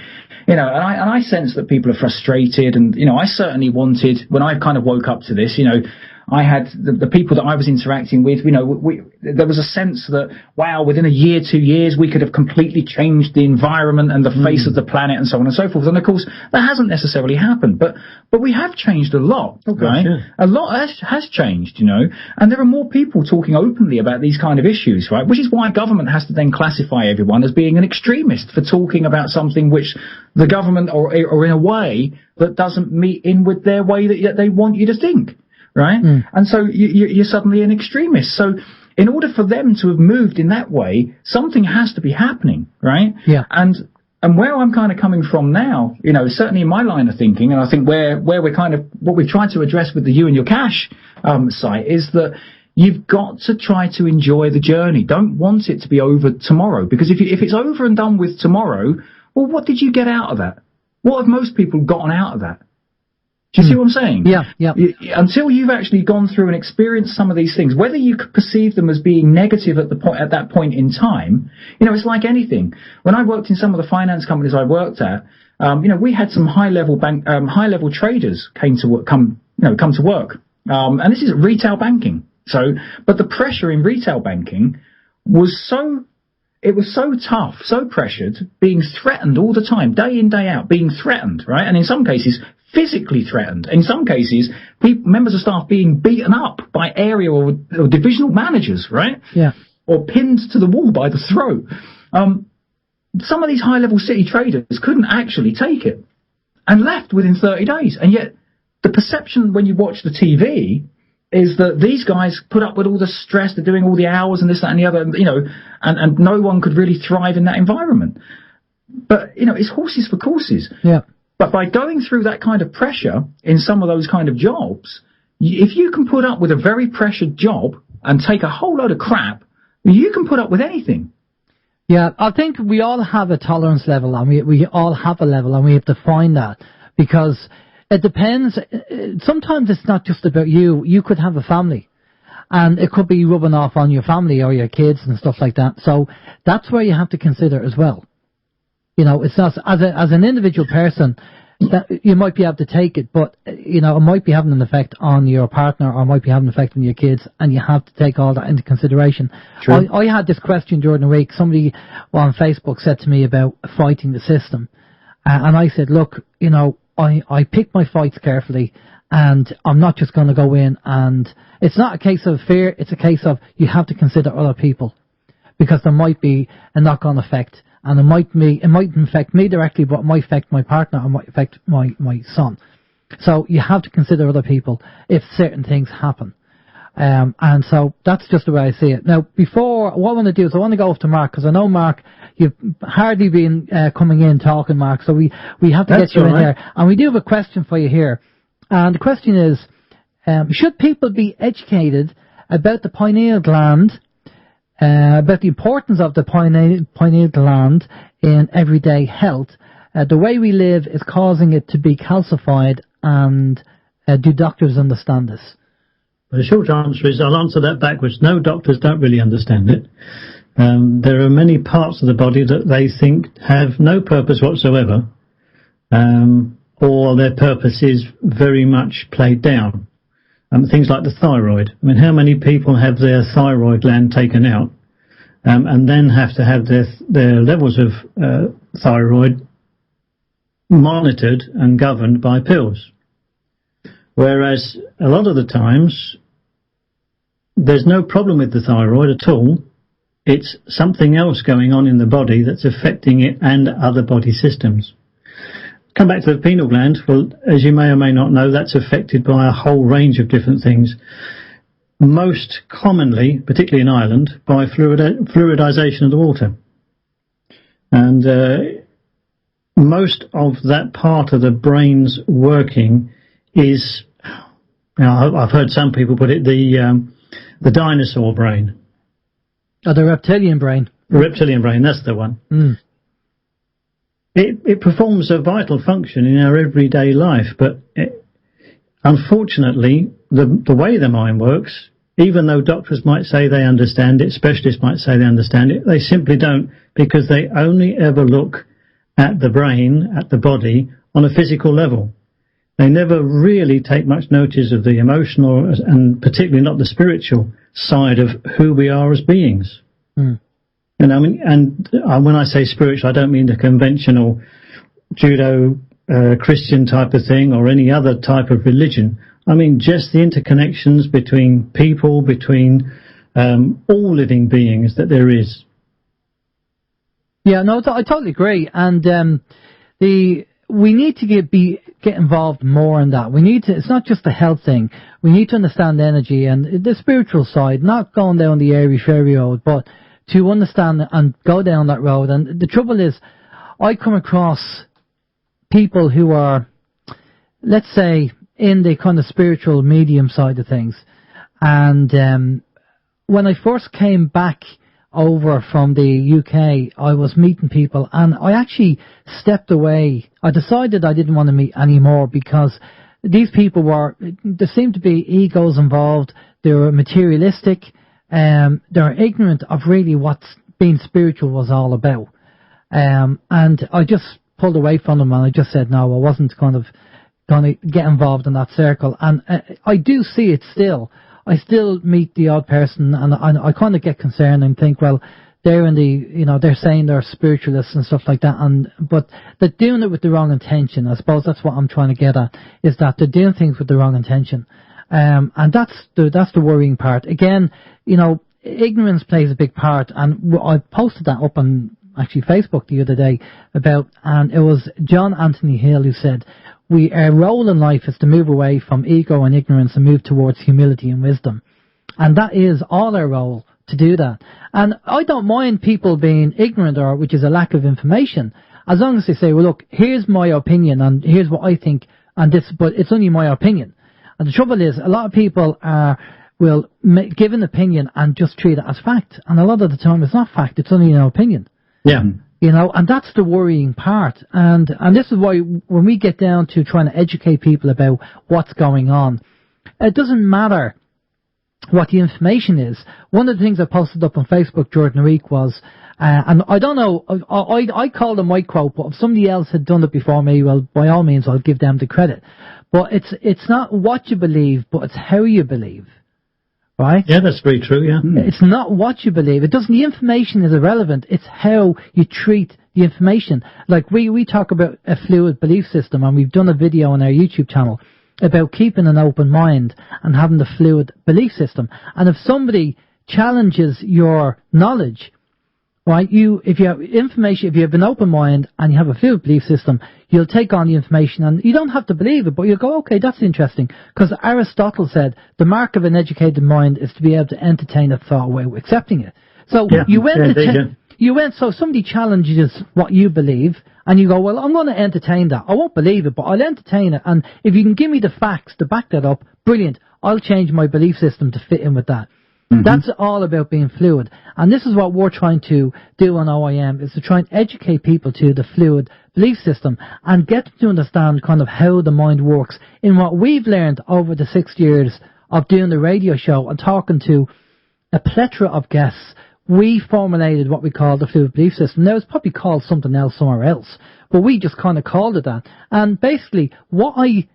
[SPEAKER 3] And I sense that people are frustrated, and, I certainly wanted, when I kind of woke up to this, I had the people that I was interacting with, there was a sense that, wow, within a year, 2 years, we could have completely changed the environment and the face of the planet and so on and so forth. And of course, that hasn't necessarily happened, but we have changed a lot, right? Yeah. A lot has changed, and there are more people talking openly about these kind of issues, right? Which is why government has to then classify everyone as being an extremist for talking about something which the government or in a way that doesn't meet in with their way that they want you to think. Right? And so you're suddenly an extremist. So in order for them to have moved in that way, something has to be happening, right?
[SPEAKER 1] Yeah.
[SPEAKER 3] And where I'm kind of coming from now, certainly in my line of thinking, and I think where we're kind of, what we've tried to address with the You and Your Cash site is that you've got to try to enjoy the journey. Don't want it to be over tomorrow, because if it's over and done with tomorrow, well, what did you get out of that? What have most people gotten out of that? Do you see what I'm saying?
[SPEAKER 1] Yeah.
[SPEAKER 3] Until you've actually gone through and experienced some of these things, whether you perceive them as being negative at that point in time, it's like anything. When I worked in some of the finance companies I worked at, we had some high level traders come to work, and this is retail banking. So, but the pressure in retail banking was so tough, so pressured, being threatened all the time, day in, day out, being threatened, right? And in some cases, physically threatened. In some cases, members of staff being beaten up by area or divisional managers, right?
[SPEAKER 1] Yeah.
[SPEAKER 3] Or pinned to the wall by the throat. Some of these high-level city traders couldn't actually take it and left within 30 days. And yet, the perception when you watch the TV is that these guys put up with all the stress, they're doing all the hours and this, that, and the other, and no one could really thrive in that environment. But, it's horses for courses.
[SPEAKER 1] Yeah.
[SPEAKER 3] But by going through that kind of pressure in some of those kind of jobs, if you can put up with a very pressured job and take a whole load of crap, you can put up with anything.
[SPEAKER 1] Yeah, I think we all have a tolerance level, and we all have a level, and we have to find that, because it depends. Sometimes it's not just about you. You could have a family, and it could be rubbing off on your family or your kids and stuff like that. So that's where you have to consider as well. It's not as an individual person that you might be able to take it, but it might be having an effect on your partner, or might be having an effect on your kids, and you have to take all that into consideration. True. I had this question during the week. Somebody on Facebook said to me about fighting the system, and I said, look, I pick my fights carefully, and I'm not just going to go in, and it's not a case of fear. It's a case of you have to consider other people, because there might be a knock-on effect. And it might affect me directly, but it might affect my partner, or might affect my son. So you have to consider other people if certain things happen. And so that's just the way I see it. Now, what I want to do is I want to go off to Mark, because I know, Mark, you've hardly been coming in talking, Mark, so we have to get you in there. And we do have a question for you here. And the question is, should people be educated about the pineal gland, about the importance of the pineal gland in everyday health? The way we live is causing it to be calcified, and do doctors understand this?
[SPEAKER 4] Well, the short answer is I'll answer that backwards. No, doctors don't really understand it. There are many parts of the body that they think have no purpose whatsoever, or their purpose is very much played down. Things like the thyroid. I mean, how many people have their thyroid gland taken out and then have to have their levels of thyroid monitored and governed by pills? Whereas a lot of the times there's no problem with the thyroid at all. It's something else going on in the body that's affecting it and other body systems. Come back to the pineal gland. Well, as you may or may not know, that's affected by a whole range of different things. Most commonly, particularly in Ireland, by fluoridization of the water. And most of that part of the brain's working is, I've heard some people put it, the dinosaur brain.
[SPEAKER 1] Oh, the reptilian brain.
[SPEAKER 4] The reptilian brain, that's the one. it performs a vital function in our everyday life, but unfortunately, the way the mind works, even though doctors might say they understand it, specialists might say they understand it, they simply don't, because they only ever look at the brain, at the body, on a physical level. They never really take much notice of the emotional and particularly not the spiritual side of who we are as beings.
[SPEAKER 1] Mm.
[SPEAKER 4] And I mean, when I say spiritual, I don't mean the conventional judo Christian type of thing or any other type of religion. I mean just the interconnections between people, between all living beings that there is.
[SPEAKER 1] Yeah, no, I totally agree. And we need to get involved more in that. We need to. It's not just a health thing. We need to understand energy and the spiritual side, not going down the airy-fairy road, but to understand and go down that road. And the trouble is, I come across people who are, let's say, in the kind of spiritual medium side of things. And when I first came back over from the UK, I was meeting people, and I actually stepped away. I decided I didn't want to meet anymore because these people there seemed to be egos involved. They were materialistic. They were ignorant of really what being spiritual was all about. And I just pulled away from them, and I just said no, I wasn't kind of going to get involved in that circle. And I do see it still. I still meet the odd person, and I kind of get concerned and think, well, they're they're saying they're spiritualists and stuff like that, but they're doing it with the wrong intention. I suppose that's what I'm trying to get at, is that they're doing things with the wrong intention. And that's the worrying part. Again, ignorance plays a big part, and I posted that up on actually Facebook the other day and it was John Anthony Hill who said, our role in life is to move away from ego and ignorance and move towards humility and wisdom. And that is all our role, to do that. And I don't mind people being ignorant, or which is a lack of information, as long as they say, well, look, here's my opinion and here's what I think, but it's only my opinion. And the trouble is, a lot of people will give an opinion and just treat it as fact. And a lot of the time it's not fact, it's only an opinion.
[SPEAKER 4] Yeah.
[SPEAKER 1] And that's the worrying part. And this is why when we get down to trying to educate people about what's going on, it doesn't matter what the information is. One of the things I posted up on Facebook during the week was, and I don't know, I called it my quote, but if somebody else had done it before me, well, by all means, I'll give them the credit. But it's not what you believe, but it's how you believe. Right?
[SPEAKER 4] Yeah, that's very true, yeah.
[SPEAKER 1] It's not what you believe. The information is irrelevant. It's how you treat the information. Like we talk about a fluid belief system, and we've done a video on our YouTube channel about keeping an open mind and having the fluid belief system. And if somebody challenges your knowledge, right, if you have information, if you have an open mind and you have a fluid belief system, you'll take on the information, and you don't have to believe it, but you'll go, okay, that's interesting. Because Aristotle said the mark of an educated mind is to be able to entertain a thought while accepting it. So so somebody challenges what you believe, and you go, well, I'm going to entertain that. I won't believe it, but I'll entertain it. And if you can give me the facts to back that up, brilliant. I'll change my belief system to fit in with that. Mm-hmm. That's all about being fluid. And this is what we're trying to do on OYM, is to try and educate people to the fluid belief system and get them to understand kind of how the mind works. In what we've learned over the 6 years of doing the radio show and talking to a plethora of guests, we formulated what we call the fluid belief system. Now, it's probably called something else somewhere else, but we just kind of called it that. And basically, what I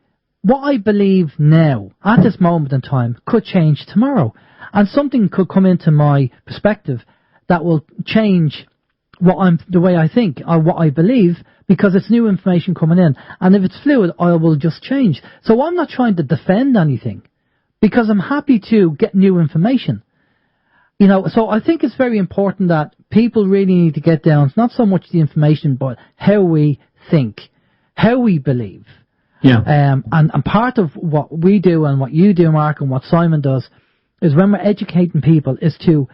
[SPEAKER 1] believe now, at this moment in time, could change tomorrow. And something could come into my perspective that will change the way I think or what I believe, because it's new information coming in. And if it's fluid, I will just change. So I'm not trying to defend anything, because I'm happy to get new information. So I think it's very important that people really need to get down, not so much the information, but how we think, how we believe.
[SPEAKER 4] Yeah.
[SPEAKER 1] And part of what we do and what you do, Mark, and what Simon does, is when we're educating people, is to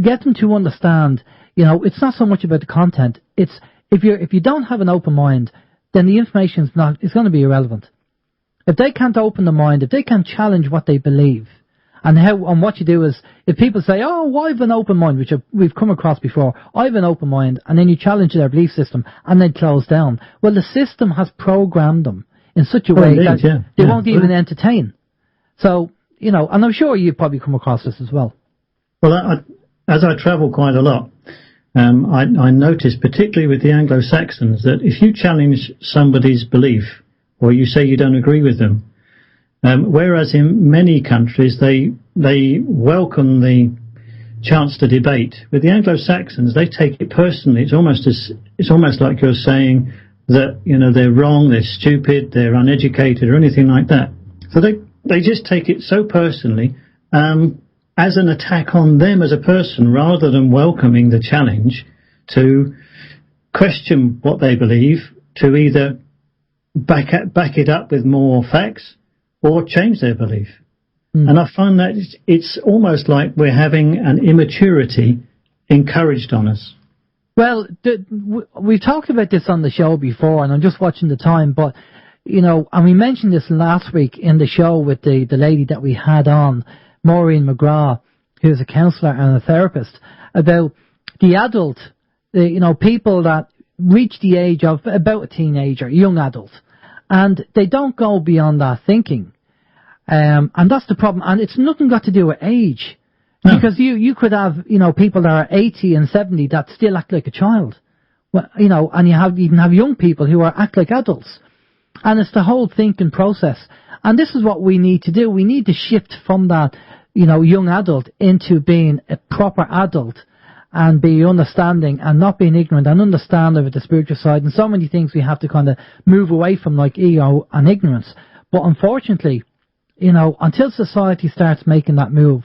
[SPEAKER 1] get them to understand, it's not so much about the content. It's if you don't have an open mind, then the information is going to be irrelevant. If they can't open the mind, if they can't challenge what they believe, And what you do is, if people say, oh, well, I have an open mind, which we've come across before, I have an open mind, and then you challenge their belief system, and then close down. Well, the system has programmed them in such a way that they won't even entertain. So, you know, and I'm sure you've probably come across this as well.
[SPEAKER 4] Well, as I travel quite a lot, I notice, particularly with the Anglo-Saxons, that if you challenge somebody's belief, or you say you don't agree with them, whereas in many countries they welcome the chance to debate, with the Anglo-Saxons they take it personally. It's almost like you're saying that, you know, they're wrong, they're stupid, they're uneducated, or anything like that. So they just take it so personally, as an attack on them as a person, rather than welcoming the challenge to question what they believe, to either back it up with more facts or change their belief. And I find that it's almost like we're having an immaturity encouraged on us.
[SPEAKER 1] Well, we've talked about this on the show before, and I'm just watching the time, but, you know, and we mentioned this last week in the show with the lady that we had on, Maureen McGrath, who's a counsellor and a therapist, about the adult, you know, people that reach the age of about a teenager, young adult, and they don't go beyond that thinking. And that's the problem. And it's nothing got to do with age. No. Because you could have, you know, people that are 80 and 70 that still act like a child. Well, you know, and you even have young people who act like adults. And it's the whole thinking process. And this is what we need to do. We need to shift from that, you know, young adult into being a proper adult and be understanding and not being ignorant and understand over the spiritual side. And so many things we have to kind of move away from, like ego and ignorance. But unfortunately, you know, until society starts making that move,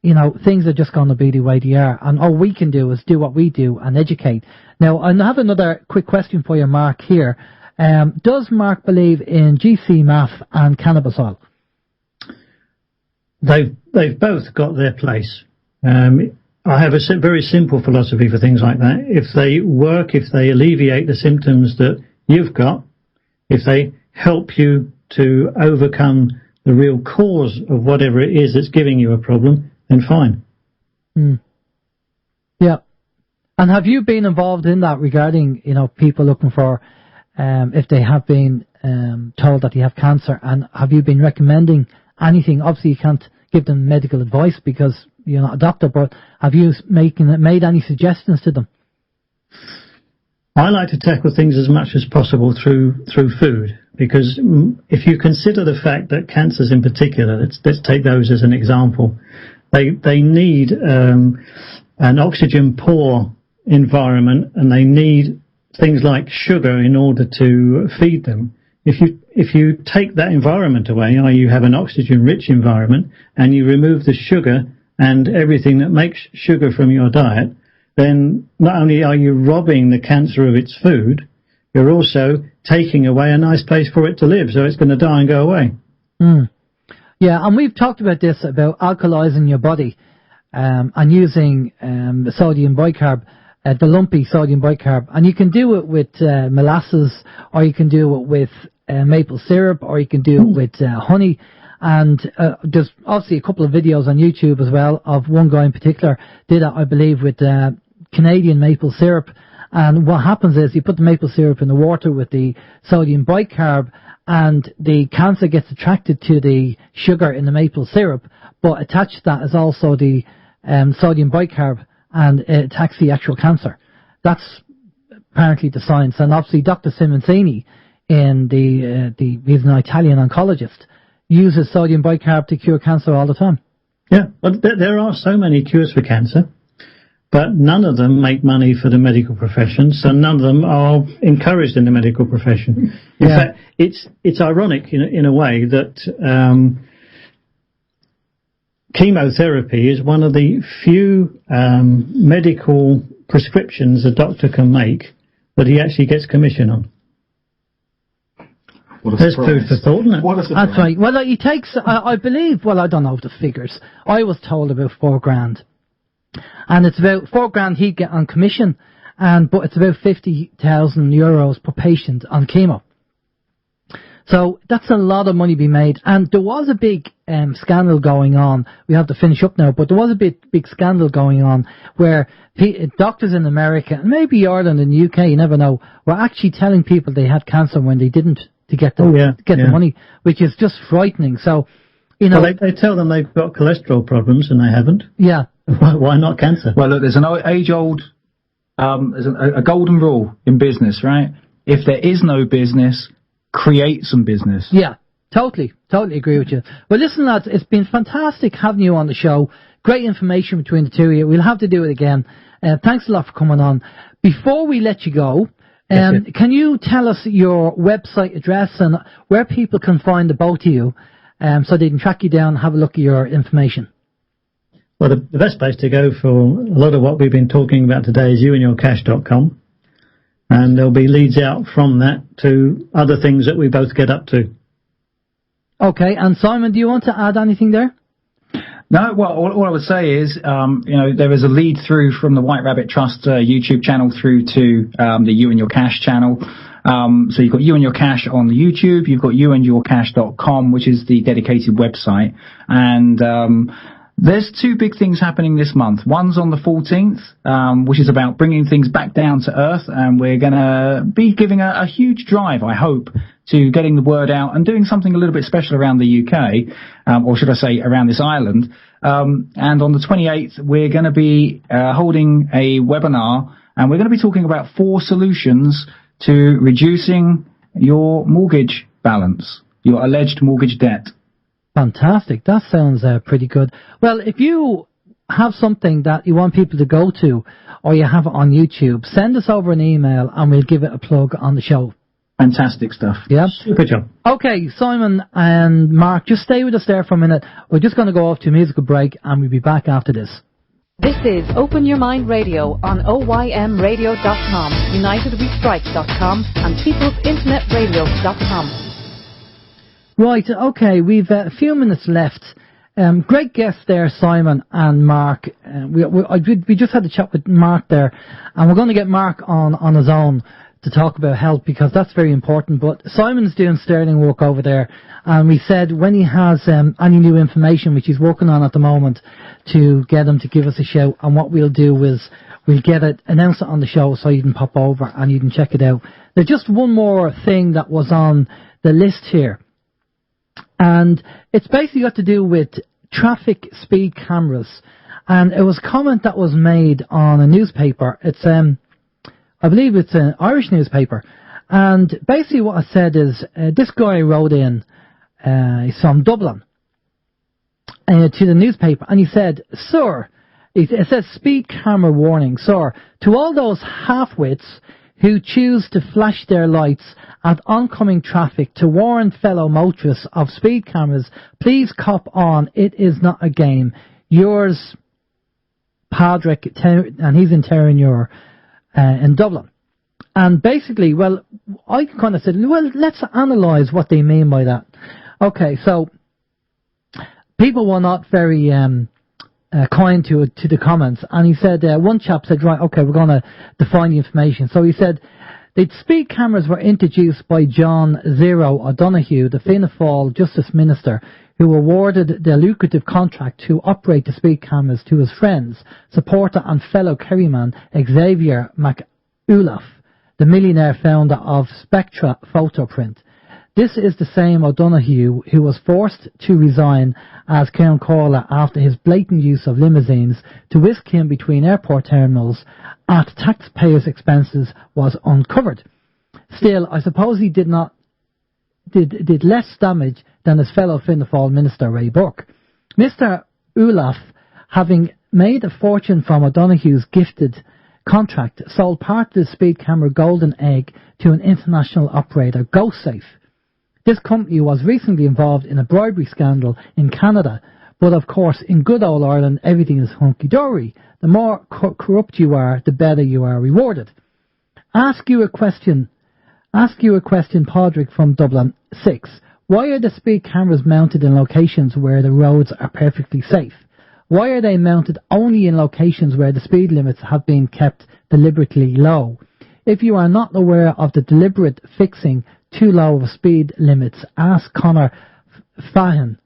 [SPEAKER 1] you know, things are just going to be the way they are. And all we can do is do what we do and educate. Now, I have another quick question for you, Mark, here. Does Mark believe in GC-MAF and cannabis oil?
[SPEAKER 4] They've both got their place. I have a very simple philosophy for things like that. If they work, if they alleviate the symptoms that you've got, if they help you to overcome the real cause of whatever it is that's giving you a problem, then fine.
[SPEAKER 1] Yeah. And have you been involved in that regarding, you know, people looking for, if they have been told that they have cancer, and have you been recommending anything? Obviously you can't give them medical advice because you're not a doctor, but have you made any suggestions to them?
[SPEAKER 4] I like to tackle things as much as possible through food, because if you consider the fact that cancers in particular, let's take those as an example, they need an oxygen poor environment, and they need things like sugar in order to feed them. If you take that environment away, i.e. you have an oxygen rich environment, and you remove the sugar and everything that makes sugar from your diet, then not only are you robbing the cancer of its food, you're also taking away a nice place for it to live, so it's going to die and go away.
[SPEAKER 1] Yeah, and we've talked about this, about alkalizing your body and using sodium bicarb, the lumpy sodium bicarb. And you can do it with molasses, or you can do it with maple syrup, or you can do it with honey. And there's obviously a couple of videos on YouTube as well of one guy in particular did that, I believe, with Canadian maple syrup. And what happens is you put the maple syrup in the water with the sodium bicarb, and the cancer gets attracted to the sugar in the maple syrup, but attached to that is also the sodium bicarb, and it attacks the actual cancer. That's apparently the science. And obviously Dr. Simoncini, he's an Italian oncologist, uses sodium bicarb to cure cancer all the time.
[SPEAKER 4] Yeah, but there are so many cures for cancer, but none of them make money for the medical profession, so none of them are encouraged in the medical profession. In fact, it's ironic in a way that chemotherapy is one of the few medical prescriptions a doctor can make that he actually gets commission on. There's food for thought, isn't it?
[SPEAKER 1] That's right. Well, he takes, I believe, well, I don't know the figures. I was told about $4,000. And it's about $4,000 he'd get on commission, but it's about €50,000 per patient on chemo. So that's a lot of money being made. And there was a big scandal going on. We have to finish up now, but there was a big scandal going on where doctors in America, and maybe Ireland and the UK, you never know, were actually telling people they had cancer when they didn't, to get the money, which is just frightening. So, you know,
[SPEAKER 4] well, they tell them they've got cholesterol problems and they haven't.
[SPEAKER 1] Yeah.
[SPEAKER 4] Why not cancer?
[SPEAKER 3] Well, look, there's an age-old, there's a golden rule in business, right? If there is no business, create some business.
[SPEAKER 1] Yeah, totally agree with you. Well, listen, lads, it's been fantastic having you on the show. Great information between the two of you. We'll have to do it again. Thanks a lot for coming on. Before we let you go, can you tell us your website address and where people can find the both of you so they can track you down and have a look at your information?
[SPEAKER 4] Well, the best place to go for a lot of what we've been talking about today is youandyourcash.com. And there'll be leads out from that to other things that we both get up to. Okay, and Simon, do you want to add anything there?
[SPEAKER 3] No, well, all I would say is, there is a lead through from the White Rabbit Trust YouTube channel through to the You and Your Cash channel. So you've got You and Your Cash on the YouTube, you've got youandyourcash.com, which is the dedicated website. And there's two big things happening this month. One's on the 14th, which is about bringing things back down to earth, and we're going to be giving a huge drive, I hope, to getting the word out and doing something a little bit special around the UK, or should I say around this island. And on the 28th, we're going to be holding a webinar, and we're going to be talking about 4 solutions to reducing your mortgage balance, your alleged mortgage debt.
[SPEAKER 1] Fantastic. That sounds pretty good. Well, if you have something that you want people to go to, or you have it on YouTube, send us over an email and we'll give it a plug on the show.
[SPEAKER 3] Fantastic stuff.
[SPEAKER 1] Yeah.
[SPEAKER 4] Super job.
[SPEAKER 1] Okay, Simon and Mark, just stay with us there for a minute. We're just going to go off to a musical break and we'll be back after this.
[SPEAKER 2] This is Open Your Mind Radio on OYMradio.com, UnitedWeStrike.com and PeoplesInternetRadio.com.
[SPEAKER 1] Right, okay, we've a few minutes left. Great guests there, Simon and Mark. We just had a chat with Mark there, and we're going to get Mark on his own to talk about health, because that's very important. But Simon's doing sterling work over there, and we said when he has any new information, which he's working on at the moment, to get him to give us a shout. And what we'll do is we'll get it, announce it on the show so you can pop over and you can check it out. There's just one more thing that was on the list here. And it's basically got to do with traffic speed cameras. And it was a comment that was made on a newspaper. It's, I believe it's an Irish newspaper. And basically what I said is, this guy wrote in, he's from Dublin, to the newspaper. And he said, Sir, it says speed camera warning, Sir, to all those half-wits who choose to flash their lights at oncoming traffic to warn fellow motorists of speed cameras, please cop on. It is not a game. Yours, Padraig, and he's in Terranure in Dublin. And basically, well, I kind of said, well, let's analyse what they mean by that. Okay, so people were not very kind to the comments, and he said, one chap said, right, okay, we're going to define the information. So he said, the speed cameras were introduced by John Zero O'Donoghue, the Fianna Fáil Justice Minister, who awarded the lucrative contract to operate the speed cameras to his friends, supporter and fellow Kerryman Xavier MacUlaf, the millionaire founder of Spectra Photoprint. This is the same O'Donoghue who was forced to resign as Ceann Comhairle after his blatant use of limousines to whisk him between airport terminals at taxpayers' expenses was uncovered. Still, I suppose he did less damage than his fellow Fianna Fáil minister Ray Burke. Mr. Ulaf, having made a fortune from O'Donoghue's gifted contract, sold part of the speed camera golden egg to an international operator, GoSafe. This company was recently involved in a bribery scandal in Canada, but of course in good old Ireland everything is hunky-dory. The more corrupt you are, the better you are rewarded. Ask you a question, Padraig from Dublin 6. Why are the speed cameras mounted in locations where the roads are perfectly safe? Why are they mounted only in locations where the speed limits have been kept deliberately low? If you are not aware of the deliberate fixing too low of speed limits? Ask Conor Fannin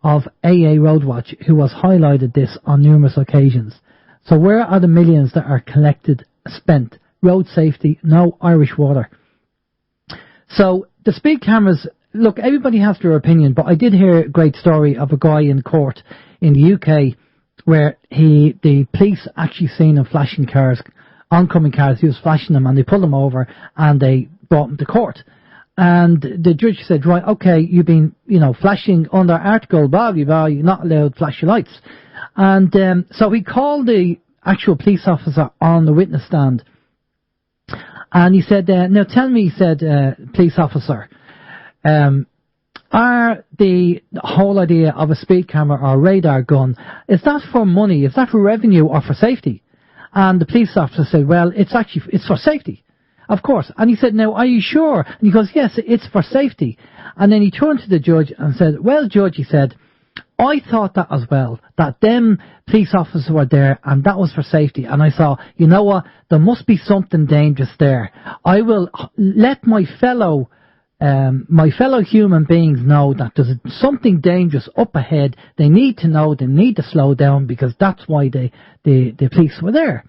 [SPEAKER 1] of AA Roadwatch, who has highlighted this on numerous occasions. So where are the millions that are collected, spent? Road safety, no Irish water. So the speed cameras, look, everybody has their opinion, but I did hear a great story of a guy in court in the UK where the police actually seen him flashing cars, oncoming cars. He was flashing them and they pulled him over and they brought him to court. And the judge said, right, okay, you've been, flashing under article, blah, blah, blah, you're not allowed to flash your lights. And so he called the actual police officer on the witness stand. And he said, now tell me, he said, police officer, are the whole idea of a speed camera or a radar gun, is that for money, is that for revenue or for safety? And the police officer said, well, it's for safety, of course. And he said, now, are you sure? And he goes, yes, it's for safety. And then he turned to the judge and said, well, judge, he said, I thought that as well, that them police officers were there and that was for safety. And I thought, you know what, there must be something dangerous there. I will let my fellow human beings know that there's something dangerous up ahead. They need to know, they need to slow down because that's why the police were there.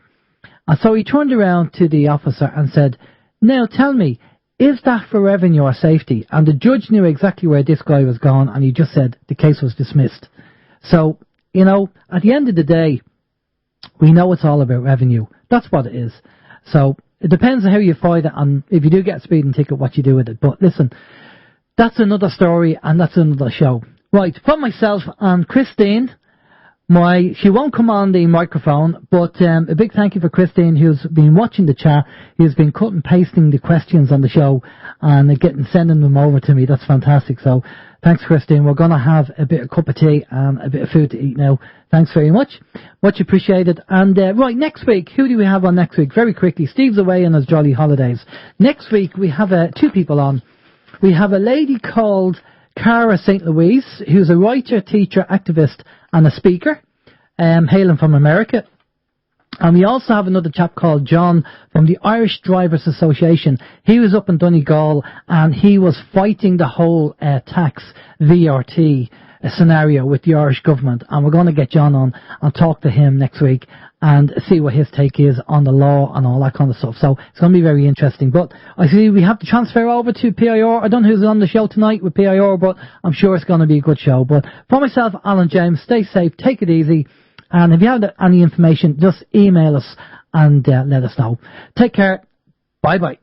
[SPEAKER 1] And so he turned around to the officer and said, now tell me, is that for revenue or safety? And the judge knew exactly where this guy was going, and he just said the case was dismissed. So, at the end of the day, we know it's all about revenue. That's what it is. So, it depends on how you fight it, and if you do get a speeding ticket, what you do with it. But listen, that's another story, and that's another show. Right, from myself and Christine, she won't come on the microphone, but a big thank you for Christine, who's been watching the chat, who's been cut and pasting the questions on the show and sending them over to me. That's fantastic. So thanks, Christine. We're going to have a bit of cup of tea and a bit of food to eat now. Thanks very much. Much appreciated. And right, next week, who do we have on next week? Very quickly, Steve's away on his jolly holidays. Next week, we have two people on. We have a lady called Cara St. Louise, who's a writer, teacher, activist, and a speaker, hailing from America. And we also have another chap called John from the Irish Drivers Association. He was up in Donegal and he was fighting the whole tax VRT scenario with the Irish government. And we're going to get John on and talk to him next week and see what his take is on the law and all that kind of stuff. So it's going to be very interesting. But I see we have to transfer over to PIR. I don't know who's on the show tonight with PIR, but I'm sure it's going to be a good show. But for myself, Alan James, stay safe, take it easy. And if you have any information, just email us and let us know. Take care. Bye-bye.